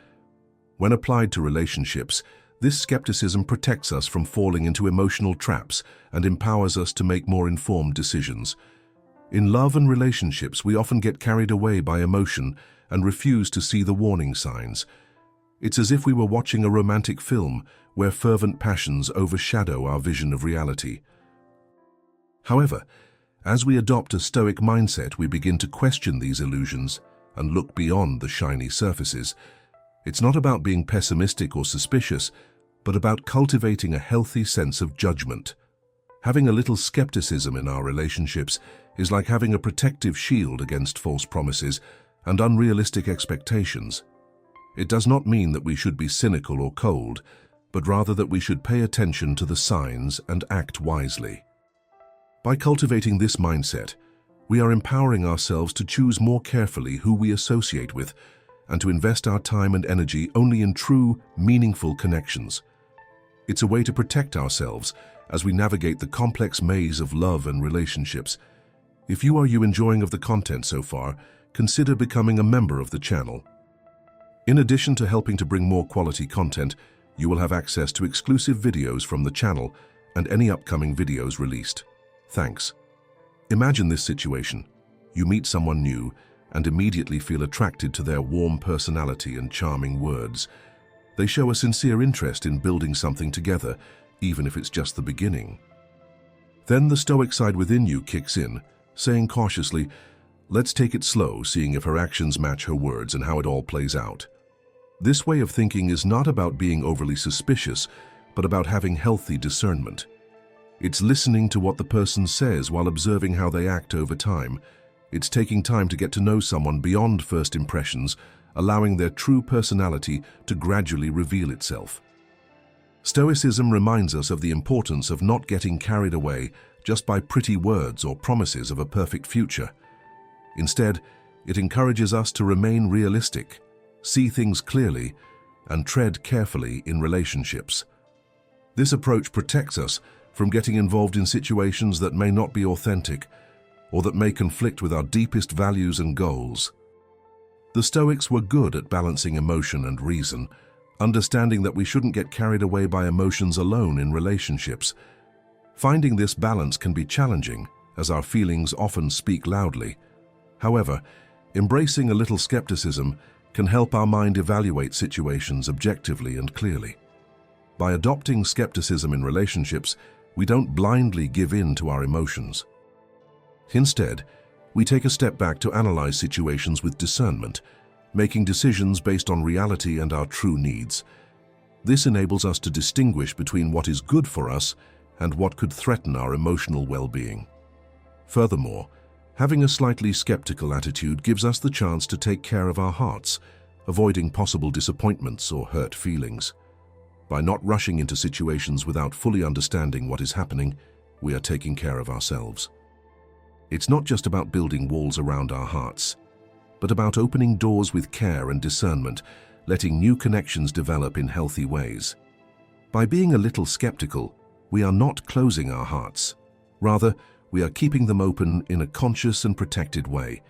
When applied to relationships, this skepticism protects us from falling into emotional traps and empowers us to make more informed decisions. In love and relationships, we often get carried away by emotion and refuse to see the warning signs. It's as if we were watching a romantic film where fervent passions overshadow our vision of reality. However, as we adopt a Stoic mindset, we begin to question these illusions and look beyond the shiny surfaces. It's not about being pessimistic or suspicious, but about cultivating a healthy sense of judgment. Having a little skepticism in our relationships is like having a protective shield against false promises and unrealistic expectations. It does not mean that we should be cynical or cold, but rather that we should pay attention to the signs and act wisely. By cultivating this mindset, we are empowering ourselves to choose more carefully who we associate with and to invest our time and energy only in true, meaningful connections. It's a way to protect ourselves as we navigate the complex maze of love and relationships. If you are enjoying the content so far, consider becoming a member of the channel. In addition to helping to bring more quality content, you will have access to exclusive videos from the channel and any upcoming videos released. Thanks. Imagine this situation. You meet someone new and immediately feel attracted to their warm personality and charming words. They show a sincere interest in building something together, even if it's just the beginning. Then the Stoic side within you kicks in, saying cautiously, "Let's take it slow, seeing if her actions match her words and how it all plays out." This way of thinking is not about being overly suspicious, but about having healthy discernment. It's listening to what the person says while observing how they act over time. It's taking time to get to know someone beyond first impressions, allowing their true personality to gradually reveal itself. Stoicism reminds us of the importance of not getting carried away just by pretty words or promises of a perfect future. Instead, it encourages us to remain realistic, see things clearly, and tread carefully in relationships. This approach protects us from getting involved in situations that may not be authentic or that may conflict with our deepest values and goals. The Stoics were good at balancing emotion and reason, understanding that we shouldn't get carried away by emotions alone in relationships. Finding this balance can be challenging, as our feelings often speak loudly. However, embracing a little skepticism can help our mind evaluate situations objectively and clearly. By adopting skepticism in relationships, we don't blindly give in to our emotions. Instead, we take a step back to analyze situations with discernment, making decisions based on reality and our true needs. This enables us to distinguish between what is good for us and what could threaten our emotional well-being. Furthermore, having a slightly skeptical attitude gives us the chance to take care of our hearts, avoiding possible disappointments or hurt feelings. By not rushing into situations without fully understanding what is happening, we are taking care of ourselves. It's not just about building walls around our hearts, but about opening doors with care and discernment, letting new connections develop in healthy ways. By being a little skeptical, we are not closing our hearts. Rather, we are keeping them open in a conscious and protected way.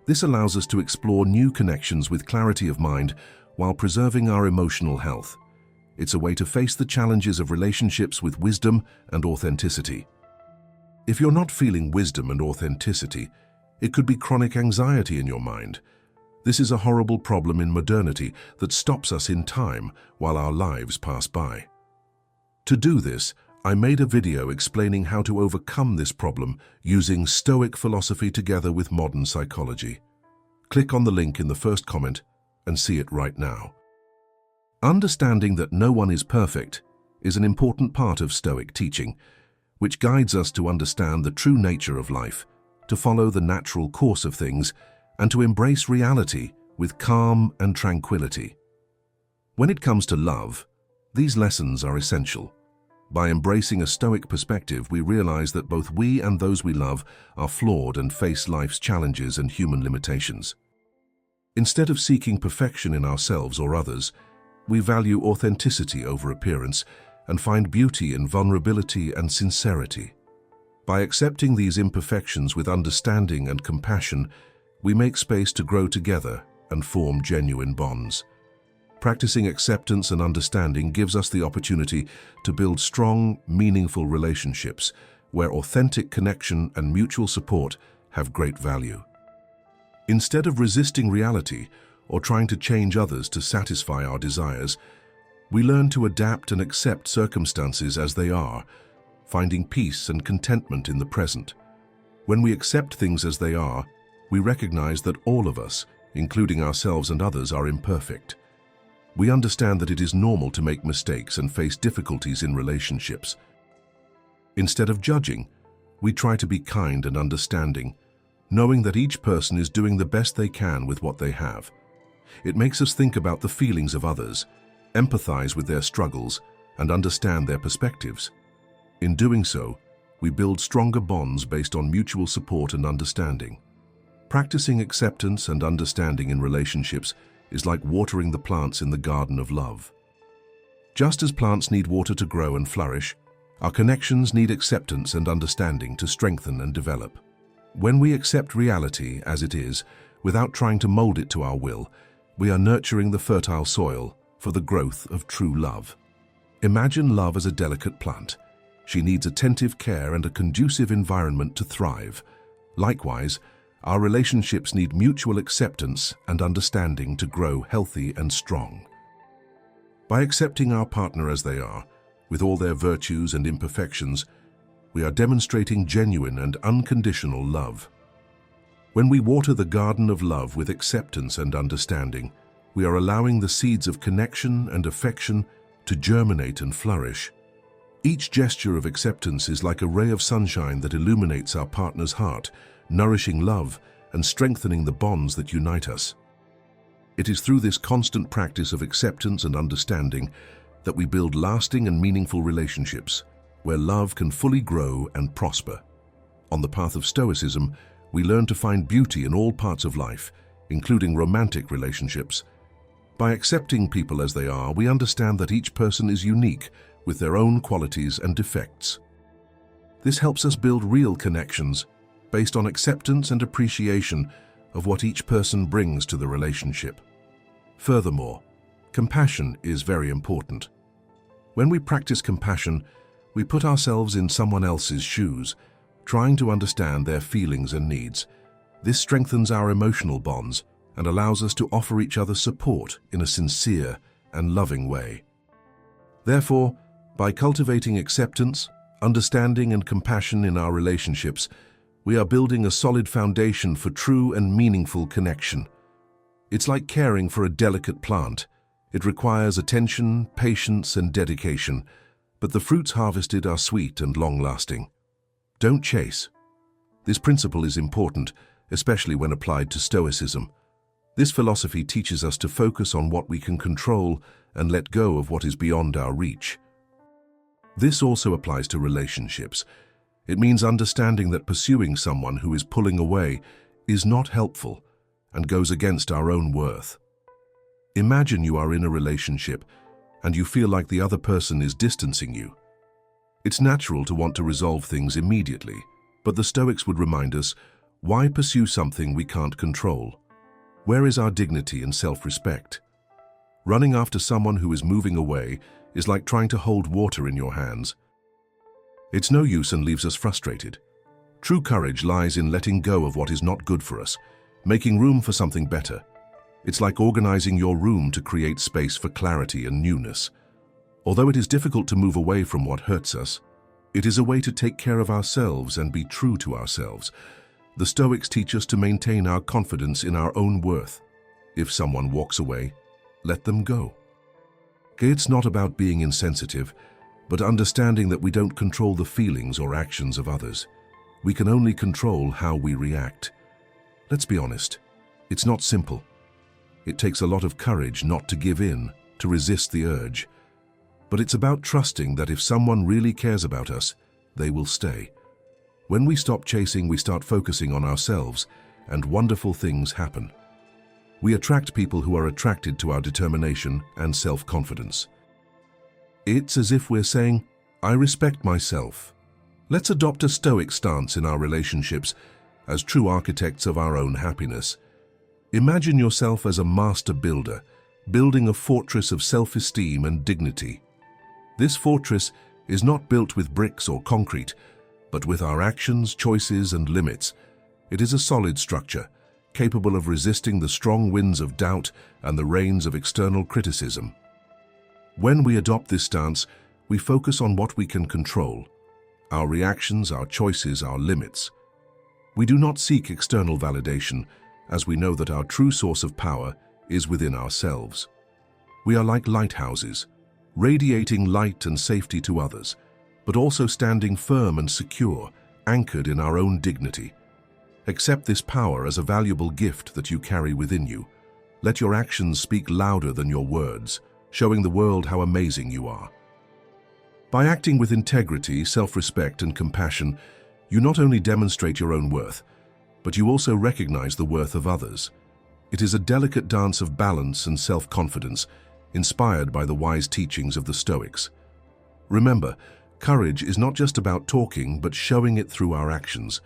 This allows us to explore new connections with clarity of mind while preserving our emotional health. It's a way to face the challenges of relationships with wisdom and authenticity. If you're not feeling wisdom and authenticity, it could be chronic anxiety in your mind. This is a horrible problem in modernity that stops us in time while our lives pass by. To do this, I made a video explaining how to overcome this problem using Stoic philosophy together with modern psychology. Click on the link in the first comment and see it right now. Understanding that no one is perfect is an important part of Stoic teaching, which guides us to understand the true nature of life, to follow the natural course of things, and to embrace reality with calm and tranquility. When it comes to love, these lessons are essential. By embracing a Stoic perspective, we realize that both we and those we love are flawed and face life's challenges and human limitations. Instead of seeking perfection in ourselves or others, we value authenticity over appearance and find beauty in vulnerability and sincerity. By accepting these imperfections with understanding and compassion, we make space to grow together and form genuine bonds. Practicing acceptance and understanding gives us the opportunity to build strong, meaningful relationships where authentic connection and mutual support have great value. Instead of resisting reality or trying to change others to satisfy our desires, we learn to adapt and accept circumstances as they are, finding peace and contentment in the present. When we accept things as they are, we recognize that all of us, including ourselves and others, are imperfect. We understand that it is normal to make mistakes and face difficulties in relationships. Instead of judging, we try to be kind and understanding, knowing that each person is doing the best they can with what they have. It makes us think about the feelings of others, empathize with their struggles, and understand their perspectives. In doing so, we build stronger bonds based on mutual support and understanding. Practicing acceptance and understanding in relationships is like watering the plants in the garden of love. Just as plants need water to grow and flourish, our connections need acceptance and understanding to strengthen and develop. When we accept reality as it is, without trying to mold it to our will, we are nurturing the fertile soil for the growth of true love. Imagine love as a delicate plant. She needs attentive care and a conducive environment to thrive. Likewise, our relationships need mutual acceptance and understanding to grow healthy and strong. By accepting our partner as they are, with all their virtues and imperfections, we are demonstrating genuine and unconditional love. When we water the garden of love with acceptance and understanding, we are allowing the seeds of connection and affection to germinate and flourish. Each gesture of acceptance is like a ray of sunshine that illuminates our partner's heart, nourishing love and strengthening the bonds that unite us. It is through this constant practice of acceptance and understanding that we build lasting and meaningful relationships, where love can fully grow and prosper. On the path of Stoicism, we learn to find beauty in all parts of life, including romantic relationships. By accepting people as they are, we understand that each person is unique with their own qualities and defects. This helps us build real connections based on acceptance and appreciation of what each person brings to the relationship. Furthermore, compassion is very important. When we practice compassion, we put ourselves in someone else's shoes, trying to understand their feelings and needs. This strengthens our emotional bonds and allows us to offer each other support in a sincere and loving way. Therefore, by cultivating acceptance, understanding, and compassion in our relationships, we are building a solid foundation for true and meaningful connection. It's like caring for a delicate plant. It requires attention, patience, and dedication, but the fruits harvested are sweet and long-lasting. Don't chase. This principle is important, especially when applied to Stoicism. This philosophy teaches us to focus on what we can control and let go of what is beyond our reach. This also applies to relationships. It means understanding that pursuing someone who is pulling away is not helpful and goes against our own worth. Imagine you are in a relationship and you feel like the other person is distancing you. It's natural to want to resolve things immediately, but the Stoics would remind us, why pursue something we can't control? Where is our dignity and self-respect? Running after someone who is moving away is like trying to hold water in your hands. It's no use and leaves us frustrated. True courage lies in letting go of what is not good for us, making room for something better. It's like organizing your room to create space for clarity and newness. Although it is difficult to move away from what hurts us, It is a way to take care of ourselves and be true to ourselves. The Stoics teach us to maintain our confidence in our own worth. If someone walks away, let them go. It's not about being insensitive, but understanding that we don't control the feelings or actions of others. We can only control how we react. Let's be honest, it's not simple. It takes a lot of courage not to give in, to resist the urge. But it's about trusting that if someone really cares about us, they will stay. When we stop chasing, we start focusing on ourselves, and wonderful things happen. We attract people who are attracted to our determination and self-confidence. It's as if we're saying, I respect myself. Let's adopt a Stoic stance in our relationships as true architects of our own happiness. Imagine yourself as a master builder, building a fortress of self-esteem and dignity. This fortress is not built with bricks or concrete, but with our actions, choices, and limits. It is a solid structure, capable of resisting the strong winds of doubt and the rains of external criticism. When we adopt this stance, we focus on what we can control: our reactions, our choices, our limits. We do not seek external validation, as we know that our true source of power is within ourselves. We are like lighthouses, radiating light and safety to others, but also standing firm and secure, anchored in our own dignity. Accept this power as a valuable gift that you carry within you. Let your actions speak louder than your words, showing the world how amazing you are. By acting with integrity, self-respect, and compassion, you not only demonstrate your own worth, but you also recognize the worth of others. It is a delicate dance of balance and self-confidence, inspired by the wise teachings of the Stoics. Remember, courage is not just about talking, but showing it through our actions.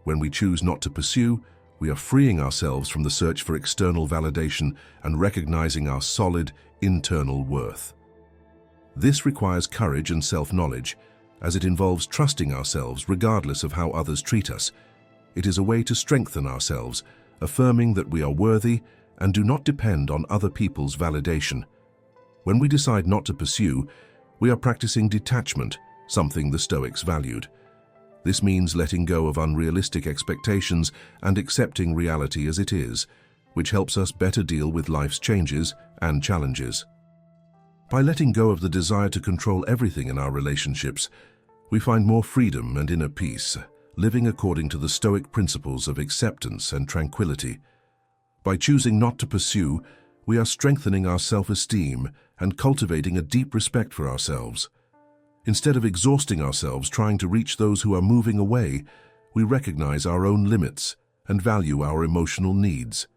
When we choose not to pursue, we are freeing ourselves from the search for external validation and recognizing our solid, internal worth. This requires courage and self-knowledge, as it involves trusting ourselves regardless of how others treat us. It is a way to strengthen ourselves, affirming that we are worthy and do not depend on other people's validation. When we decide not to pursue, we are practicing detachment, something the Stoics valued. This means letting go of unrealistic expectations and accepting reality as it is, which helps us better deal with life's changes and challenges. By letting go of the desire to control everything in our relationships, we find more freedom and inner peace, living according to the Stoic principles of acceptance and tranquility. By choosing not to pursue, we are strengthening our self-esteem and cultivating a deep respect for ourselves. Instead of exhausting ourselves trying to reach those who are moving away, we recognize our own limits and value our emotional needs.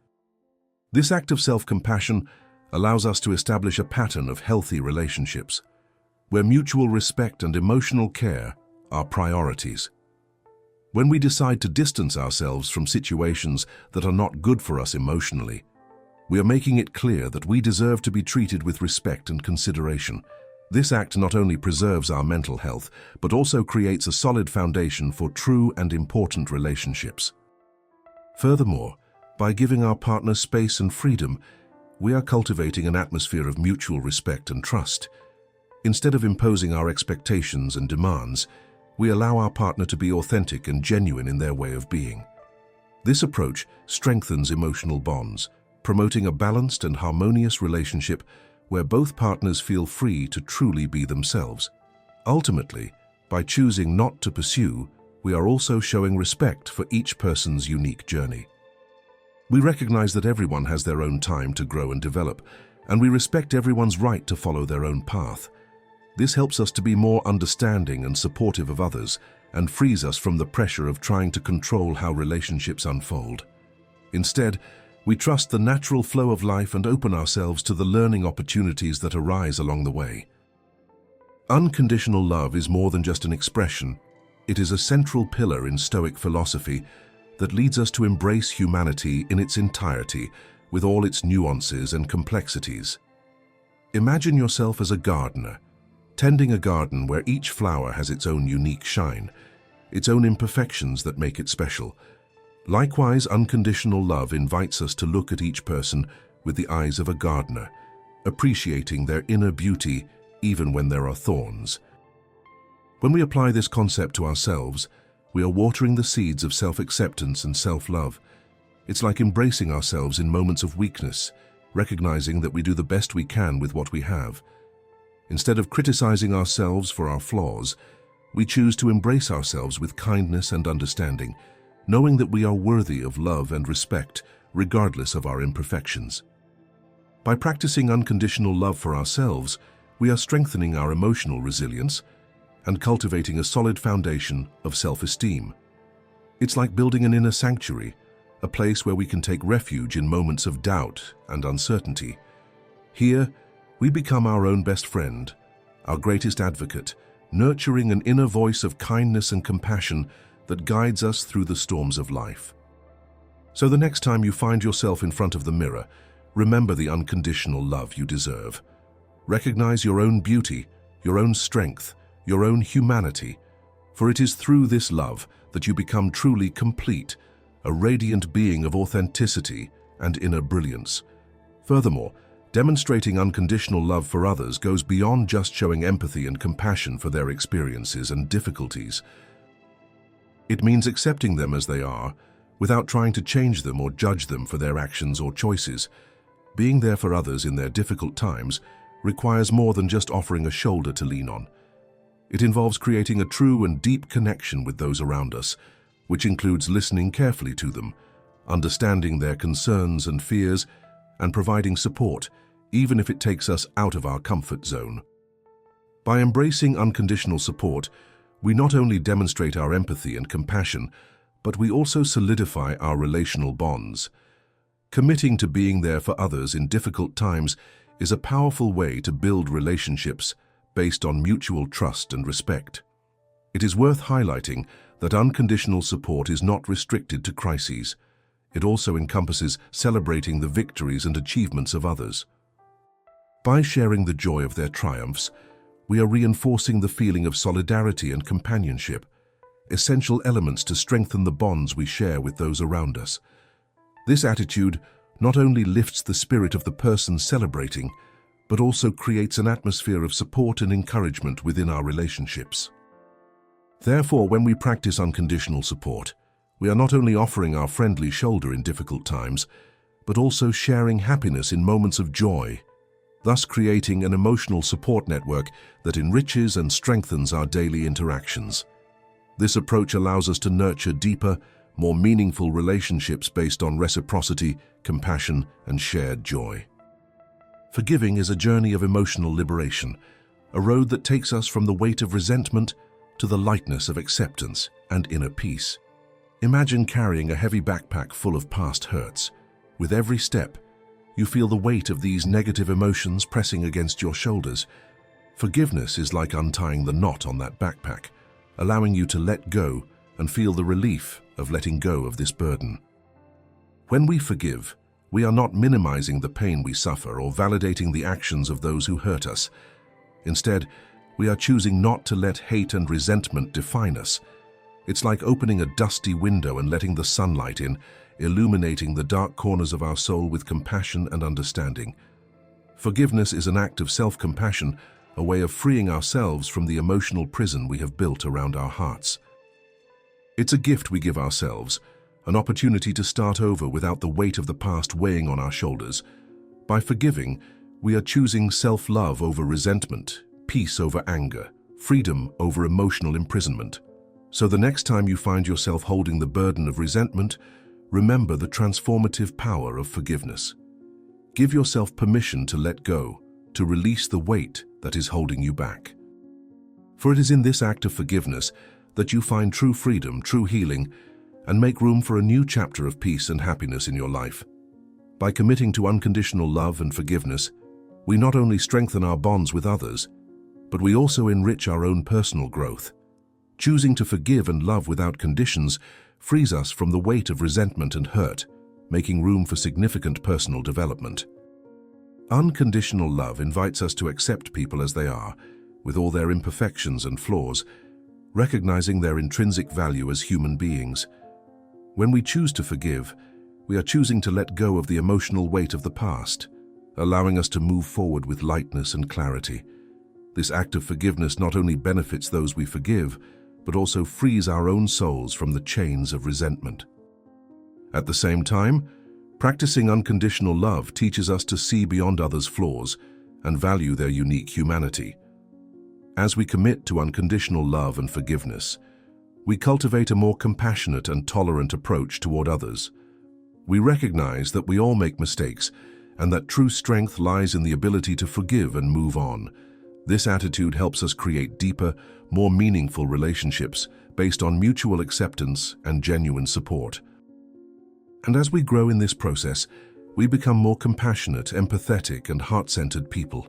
This act of self-compassion allows us to establish a pattern of healthy relationships, where mutual respect and emotional care are priorities. When we decide to distance ourselves from situations that are not good for us emotionally, we are making it clear that we deserve to be treated with respect and consideration. This act not only preserves our mental health, but also creates a solid foundation for true and important relationships. Furthermore, by giving our partner space and freedom, we are cultivating an atmosphere of mutual respect and trust. Instead of imposing our expectations and demands, we allow our partner to be authentic and genuine in their way of being. This approach strengthens emotional bonds, promoting a balanced and harmonious relationship where both partners feel free to truly be themselves. Ultimately, by choosing not to pursue, we are also showing respect for each person's unique journey. We recognize that everyone has their own time to grow and develop, and we respect everyone's right to follow their own path. This helps us to be more understanding and supportive of others, and frees us from the pressure of trying to control how relationships unfold. Instead, we trust the natural flow of life and open ourselves to the learning opportunities that arise along the way. Unconditional love is more than just an expression. It is a central pillar in Stoic philosophy that leads us to embrace humanity in its entirety, with all its nuances and complexities. Imagine yourself as a gardener, tending a garden where each flower has its own unique shine, its own imperfections that make it special. Likewise, unconditional love invites us to look at each person with the eyes of a gardener, appreciating their inner beauty even when there are thorns. When we apply this concept to ourselves, we are watering the seeds of self-acceptance and self-love. It's like embracing ourselves in moments of weakness, recognizing that we do the best we can with what we have. Instead of criticizing ourselves for our flaws, we choose to embrace ourselves with kindness and understanding, knowing that we are worthy of love and respect, regardless of our imperfections. By practicing unconditional love for ourselves, we are strengthening our emotional resilience and cultivating a solid foundation of self-esteem. It's like building an inner sanctuary, a place where we can take refuge in moments of doubt and uncertainty. Here, we become our own best friend, our greatest advocate, nurturing an inner voice of kindness and compassion that guides us through the storms of life. So the next time you find yourself in front of the mirror, remember the unconditional love you deserve. Recognize your own beauty, your own strength, your own humanity, for it is through this love that you become truly complete, a radiant being of authenticity and inner brilliance. Furthermore, demonstrating unconditional love for others goes beyond just showing empathy and compassion for their experiences and difficulties. It means accepting them as they are, without trying to change them or judge them for their actions or choices. Being there for others in their difficult times requires more than just offering a shoulder to lean on. It involves creating a true and deep connection with those around us, which includes listening carefully to them, understanding their concerns and fears, and providing support, even if it takes us out of our comfort zone. By embracing unconditional support, we not only demonstrate our empathy and compassion, but we also solidify our relational bonds. Committing to being there for others in difficult times is a powerful way to build relationships based on mutual trust and respect. It is worth highlighting that unconditional support is not restricted to crises. It also encompasses celebrating the victories and achievements of others. By sharing the joy of their triumphs, we are reinforcing the feeling of solidarity and companionship, essential elements to strengthen the bonds we share with those around us. This attitude not only lifts the spirit of the person celebrating, but also creates an atmosphere of support and encouragement within our relationships. Therefore, when we practice unconditional support, we are not only offering our friendly shoulder in difficult times, but also sharing happiness in moments of joy, thus creating an emotional support network that enriches and strengthens our daily interactions. This approach allows us to nurture deeper, more meaningful relationships based on reciprocity, compassion, and shared joy. Forgiving is a journey of emotional liberation, a road that takes us from the weight of resentment to the lightness of acceptance and inner peace. Imagine carrying a heavy backpack full of past hurts. With every step, you feel the weight of these negative emotions pressing against your shoulders. Forgiveness is like untying the knot on that backpack, allowing you to let go and feel the relief of letting go of this burden. When we forgive, we are not minimizing the pain we suffer or validating the actions of those who hurt us. Instead, we are choosing not to let hate and resentment define us. It's like opening a dusty window and letting the sunlight in, illuminating the dark corners of our soul with compassion and understanding. Forgiveness is an act of self-compassion, a way of freeing ourselves from the emotional prison we have built around our hearts. It's a gift we give ourselves, an opportunity to start over without the weight of the past weighing on our shoulders. By forgiving, we are choosing self-love over resentment, peace over anger, freedom over emotional imprisonment. So the next time you find yourself holding the burden of resentment, remember the transformative power of forgiveness. Give yourself permission to let go, to release the weight that is holding you back. For it is in this act of forgiveness that you find true freedom, true healing, and make room for a new chapter of peace and happiness in your life. By committing to unconditional love and forgiveness, we not only strengthen our bonds with others, but we also enrich our own personal growth. Choosing to forgive and love without conditions frees us from the weight of resentment and hurt, making room for significant personal development. Unconditional love invites us to accept people as they are, with all their imperfections and flaws, recognizing their intrinsic value as human beings. When we choose to forgive, we are choosing to let go of the emotional weight of the past, allowing us to move forward with lightness and clarity. This act of forgiveness not only benefits those we forgive, but also frees our own souls from the chains of resentment. At the same time, practicing unconditional love teaches us to see beyond others' flaws and value their unique humanity. As we commit to unconditional love and forgiveness, we cultivate a more compassionate and tolerant approach toward others. We recognize that we all make mistakes and that true strength lies in the ability to forgive and move on. This attitude helps us create deeper, more meaningful relationships based on mutual acceptance and genuine support. And as we grow in this process, we become more compassionate, empathetic, and heart-centered people.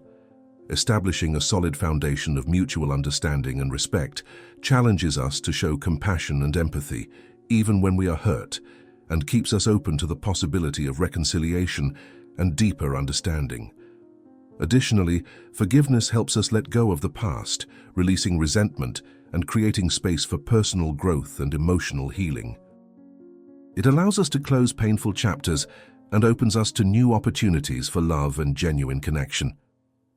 Establishing a solid foundation of mutual understanding and respect challenges us to show compassion and empathy, even when we are hurt, and keeps us open to the possibility of reconciliation and deeper understanding. Additionally, forgiveness helps us let go of the past, releasing resentment and creating space for personal growth and emotional healing. It allows us to close painful chapters and opens us to new opportunities for love and genuine connection.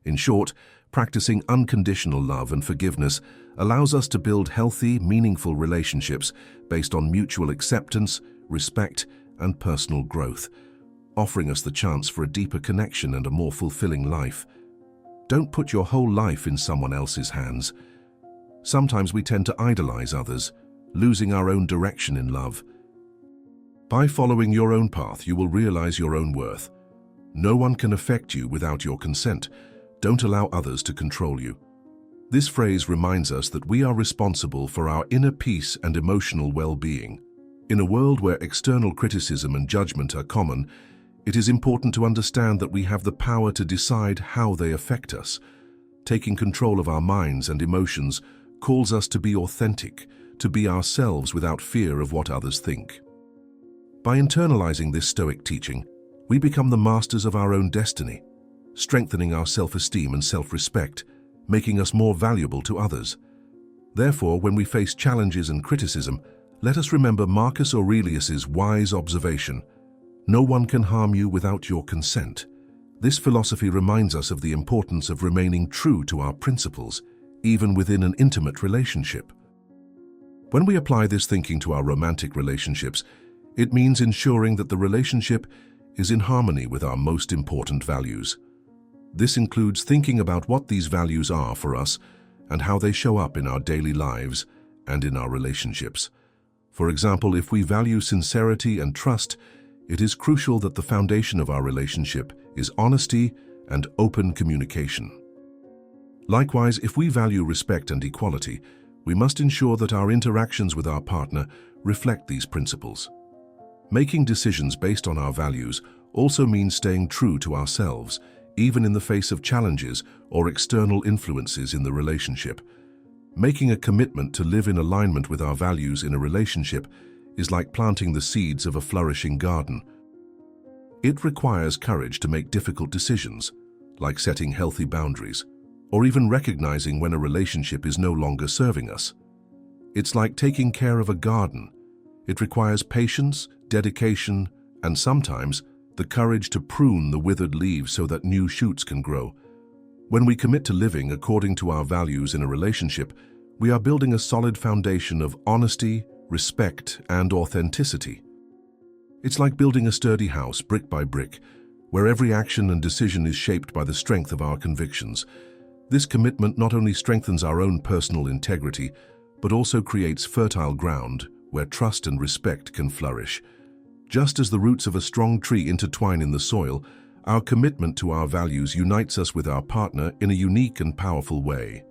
In short, practicing unconditional love and forgiveness allows us to build healthy, meaningful relationships based on mutual acceptance, respect, and personal growth, offering us the chance for a deeper connection and a more fulfilling life. Don't put your whole life in someone else's hands. Sometimes we tend to idolize others, losing our own direction in love. By following your own path, you will realize your own worth. No one can affect you without your consent. Don't allow others to control you. This phrase reminds us that we are responsible for our inner peace and emotional well-being. In a world where external criticism and judgment are common, it is important to understand that we have the power to decide how they affect us. Taking control of our minds and emotions calls us to be authentic, to be ourselves without fear of what others think. By internalizing this Stoic teaching, we become the masters of our own destiny, strengthening our self-esteem and self-respect, making us more valuable to others. Therefore, when we face challenges and criticism, let us remember Marcus Aurelius's wise observation: "No one can harm you without your consent." This philosophy reminds us of the importance of remaining true to our principles, even within an intimate relationship. When we apply this thinking to our romantic relationships, it means ensuring that the relationship is in harmony with our most important values. This includes thinking about what these values are for us and how they show up in our daily lives and in our relationships. For example, if we value sincerity and trust, it is crucial that the foundation of our relationship is honesty and open communication. Likewise, if we value respect and equality, we must ensure that our interactions with our partner reflect these principles. Making decisions based on our values also means staying true to ourselves, even in the face of challenges or external influences in the relationship. Making a commitment to live in alignment with our values in a relationship is like planting the seeds of a flourishing garden. It requires courage to make difficult decisions, like setting healthy boundaries, or even recognizing when a relationship is no longer serving us. It's like taking care of a garden. It requires patience, dedication, and sometimes the courage to prune the withered leaves so that new shoots can grow. When we commit to living according to our values in a relationship, we are building a solid foundation of honesty, respect, and authenticity. It's like building a sturdy house brick by brick, where every action and decision is shaped by the strength of our convictions. This commitment not only strengthens our own personal integrity, but also creates fertile ground where trust and respect can flourish. Just as the roots of a strong tree intertwine in the soil, our commitment to our values unites us with our partner in a unique and powerful way.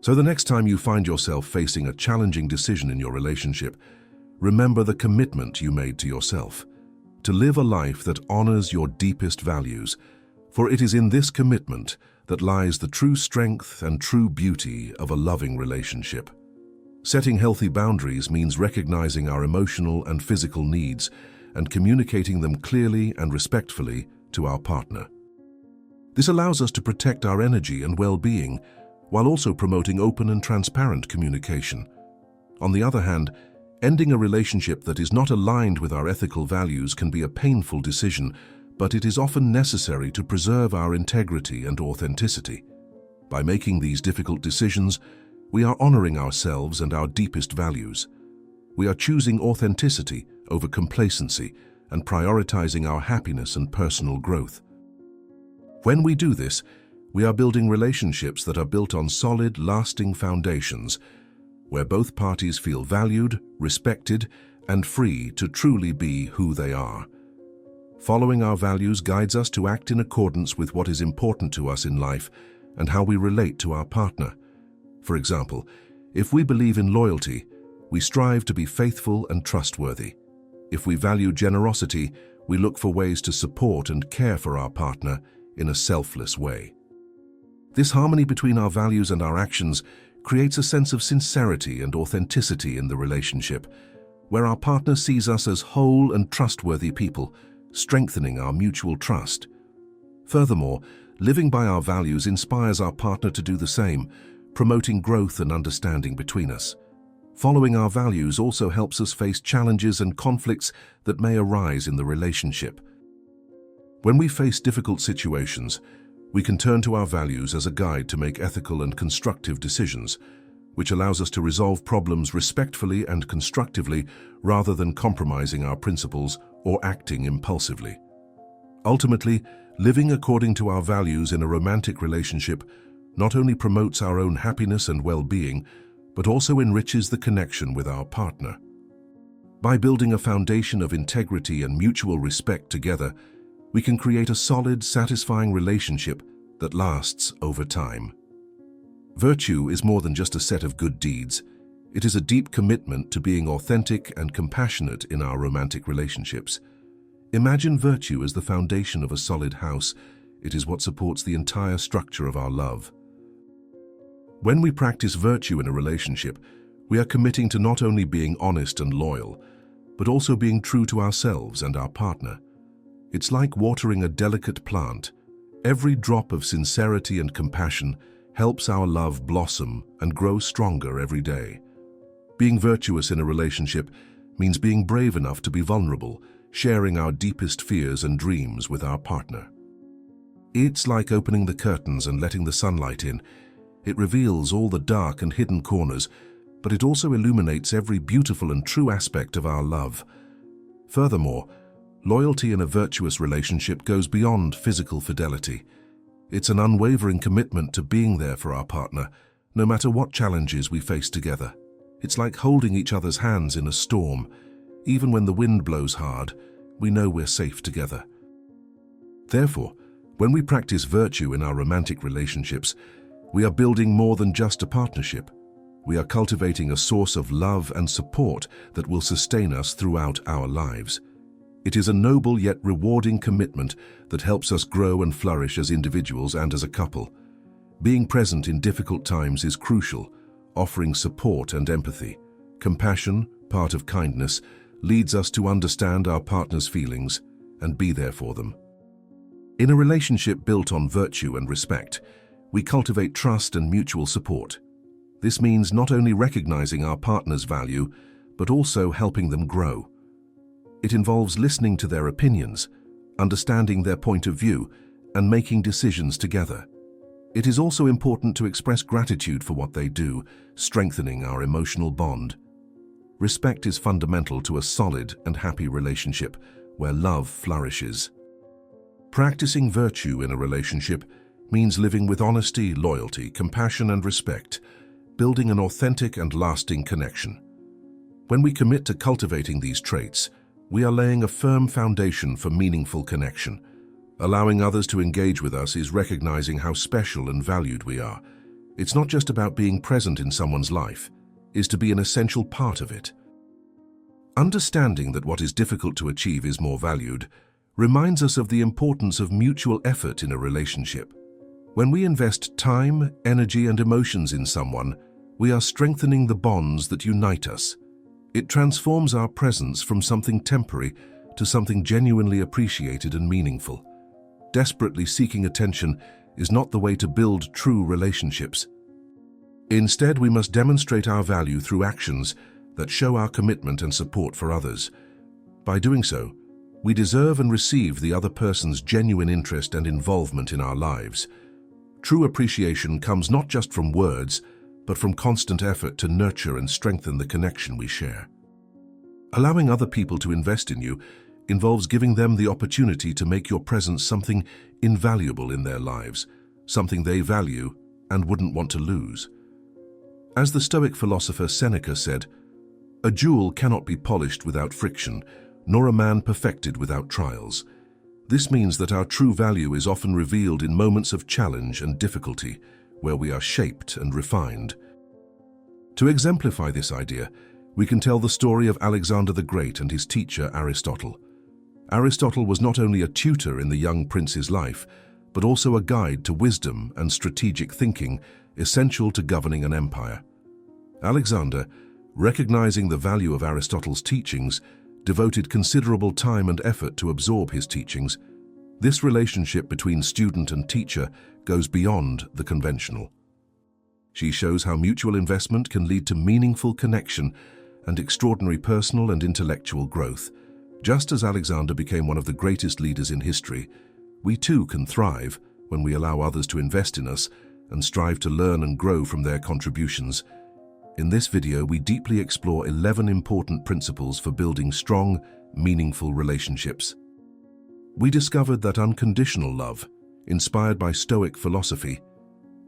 So the next time you find yourself facing a challenging decision in your relationship, remember the commitment you made to yourself, to live a life that honors your deepest values, for it is in this commitment that lies the true strength and true beauty of a loving relationship. Setting healthy boundaries means recognizing our emotional and physical needs and communicating them clearly and respectfully to our partner. This allows us to protect our energy and well-being while also promoting open and transparent communication. On the other hand, ending a relationship that is not aligned with our ethical values can be a painful decision, but it is often necessary to preserve our integrity and authenticity. By making these difficult decisions, we are honoring ourselves and our deepest values. We are choosing authenticity over complacency and prioritizing our happiness and personal growth. When we do this, we are building relationships that are built on solid, lasting foundations, where both parties feel valued, respected, and free to truly be who they are. Following our values guides us to act in accordance with what is important to us in life and how we relate to our partner. For example, if we believe in loyalty, we strive to be faithful and trustworthy. If we value generosity, we look for ways to support and care for our partner in a selfless way. This harmony between our values and our actions creates a sense of sincerity and authenticity in the relationship, where our partner sees us as whole and trustworthy people, strengthening our mutual trust. Furthermore, living by our values inspires our partner to do the same, promoting growth and understanding between us. Following our values also helps us face challenges and conflicts that may arise in the relationship. When we face difficult situations, we can turn to our values as a guide to make ethical and constructive decisions, which allows us to resolve problems respectfully and constructively rather than compromising our principles or acting impulsively. Ultimately, living according to our values in a romantic relationship not only promotes our own happiness and well-being, but also enriches the connection with our partner. By building a foundation of integrity and mutual respect together, we can create a solid, satisfying relationship that lasts over time. Virtue is more than just a set of good deeds. It is a deep commitment to being authentic and compassionate in our romantic relationships. Imagine virtue as the foundation of a solid house. It is what supports the entire structure of our love. When we practice virtue in a relationship, we are committing to not only being honest and loyal, but also being true to ourselves and our partner. It's like watering a delicate plant. Every drop of sincerity and compassion helps our love blossom and grow stronger every day. Being virtuous in a relationship means being brave enough to be vulnerable, sharing our deepest fears and dreams with our partner. It's like opening the curtains and letting the sunlight in. It reveals all the dark and hidden corners, but it also illuminates every beautiful and true aspect of our love. Furthermore, loyalty in a virtuous relationship goes beyond physical fidelity. It's an unwavering commitment to being there for our partner, no matter what challenges we face together. It's like holding each other's hands in a storm. Even when the wind blows hard, we know we're safe together. Therefore, when we practice virtue in our romantic relationships, we are building more than just a partnership. We are cultivating a source of love and support that will sustain us throughout our lives. It is a noble yet rewarding commitment that helps us grow and flourish as individuals and as a couple. Being present in difficult times is crucial, offering support and empathy. Compassion, part of kindness, leads us to understand our partner's feelings and be there for them. In a relationship built on virtue and respect, we cultivate trust and mutual support. This means not only recognizing our partner's value, but also helping them grow. It involves listening to their opinions, understanding their point of view, and making decisions together. It is also important to express gratitude for what they do, strengthening our emotional bond. Respect is fundamental to a solid and happy relationship where love flourishes. Practicing virtue in a relationship means living with honesty, loyalty, compassion, and respect, building an authentic and lasting connection. When we commit to cultivating these traits, we are laying a firm foundation for meaningful connection. Allowing others to engage with us is recognizing how special and valued we are. It's not just about being present in someone's life, it's to be an essential part of it. Understanding that what is difficult to achieve is more valued reminds us of the importance of mutual effort in a relationship. When we invest time, energy, and emotions in someone, we are strengthening the bonds that unite us. It transforms our presence from something temporary to something genuinely appreciated and meaningful. Desperately seeking attention is not the way to build true relationships. Instead, we must demonstrate our value through actions that show our commitment and support for others. By doing so, we deserve and receive the other person's genuine interest and involvement in our lives. True appreciation comes not just from words, but from constant effort to nurture and strengthen the connection we share. Allowing other people to invest in you involves giving them the opportunity to make your presence something invaluable in their lives, something they value and wouldn't want to lose. As the Stoic philosopher Seneca said, "A jewel cannot be polished without friction, nor a man perfected without trials." This means that our true value is often revealed in moments of challenge and difficulty, where we are shaped and refined. To exemplify this idea, we can tell the story of Alexander the Great and his teacher Aristotle. Aristotle was not only a tutor in the young prince's life, but also a guide to wisdom and strategic thinking essential to governing an empire. Alexander, recognizing the value of Aristotle's teachings, devoted considerable time and effort to absorb his teachings. This relationship between student and teacher goes beyond the conventional. She shows how mutual investment can lead to meaningful connection and extraordinary personal and intellectual growth. Just as Alexander became one of the greatest leaders in history, we too can thrive when we allow others to invest in us and strive to learn and grow from their contributions. In this video, we deeply explore 11 important principles for building strong, meaningful relationships. We discovered that unconditional love, inspired by Stoic philosophy,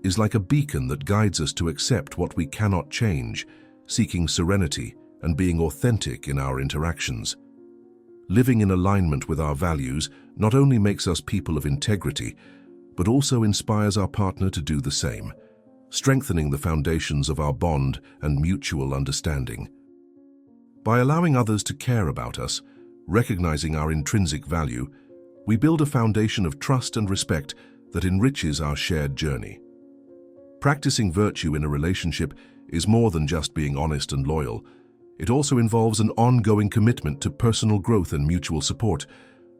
is like a beacon that guides us to accept what we cannot change, seeking serenity and being authentic in our interactions. Living in alignment with our values not only makes us people of integrity, but also inspires our partner to do the same, strengthening the foundations of our bond and mutual understanding. By allowing others to care about us, recognizing our intrinsic value, we build a foundation of trust and respect that enriches our shared journey. Practicing virtue in a relationship is more than just being honest and loyal. It also involves an ongoing commitment to personal growth and mutual support,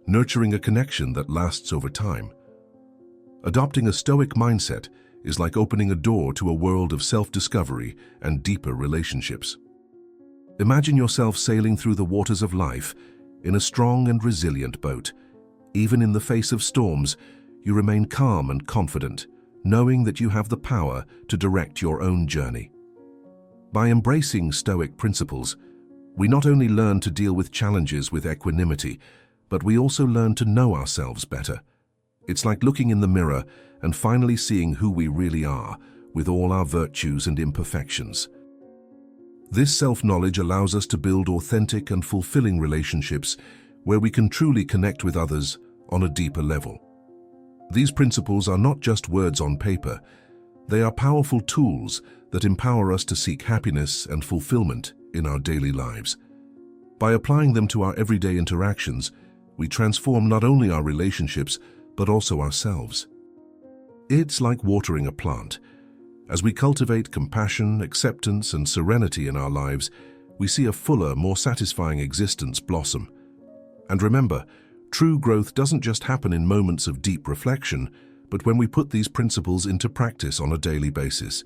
nurturing a connection that lasts over time. Adopting a Stoic mindset is like opening a door to a world of self-discovery and deeper relationships. Imagine yourself sailing through the waters of life in a strong and resilient boat. Even in the face of storms, you remain calm and confident, knowing that you have the power to direct your own journey. By embracing Stoic principles, we not only learn to deal with challenges with equanimity, but we also learn to know ourselves better. It's like looking in the mirror and finally seeing who we really are, with all our virtues and imperfections. This self-knowledge allows us to build authentic and fulfilling relationships where we can truly connect with others on a deeper level. These principles are not just words on paper. They are powerful tools that empower us to seek happiness and fulfillment in our daily lives. By applying them to our everyday interactions, we transform not only our relationships, but also ourselves. It's like watering a plant. As we cultivate compassion, acceptance, and serenity in our lives, we see a fuller, more satisfying existence blossom. And remember, true growth doesn't just happen in moments of deep reflection, but when we put these principles into practice on a daily basis.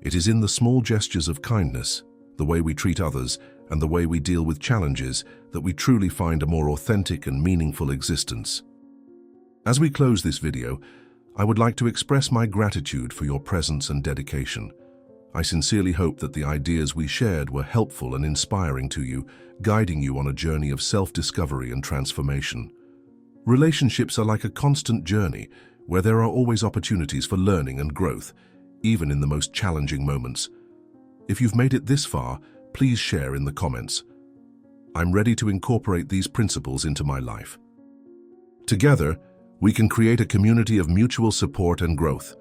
It is in the small gestures of kindness, the way we treat others, and the way we deal with challenges that we truly find a more authentic and meaningful existence. As we close this video, I would like to express my gratitude for your presence and dedication. I sincerely hope that the ideas we shared were helpful and inspiring to you, guiding you on a journey of self-discovery and transformation. Relationships are like a constant journey where there are always opportunities for learning and growth, even in the most challenging moments. If you've made it this far, please share in the comments. I'm ready to incorporate these principles into my life. Together, we can create a community of mutual support and growth.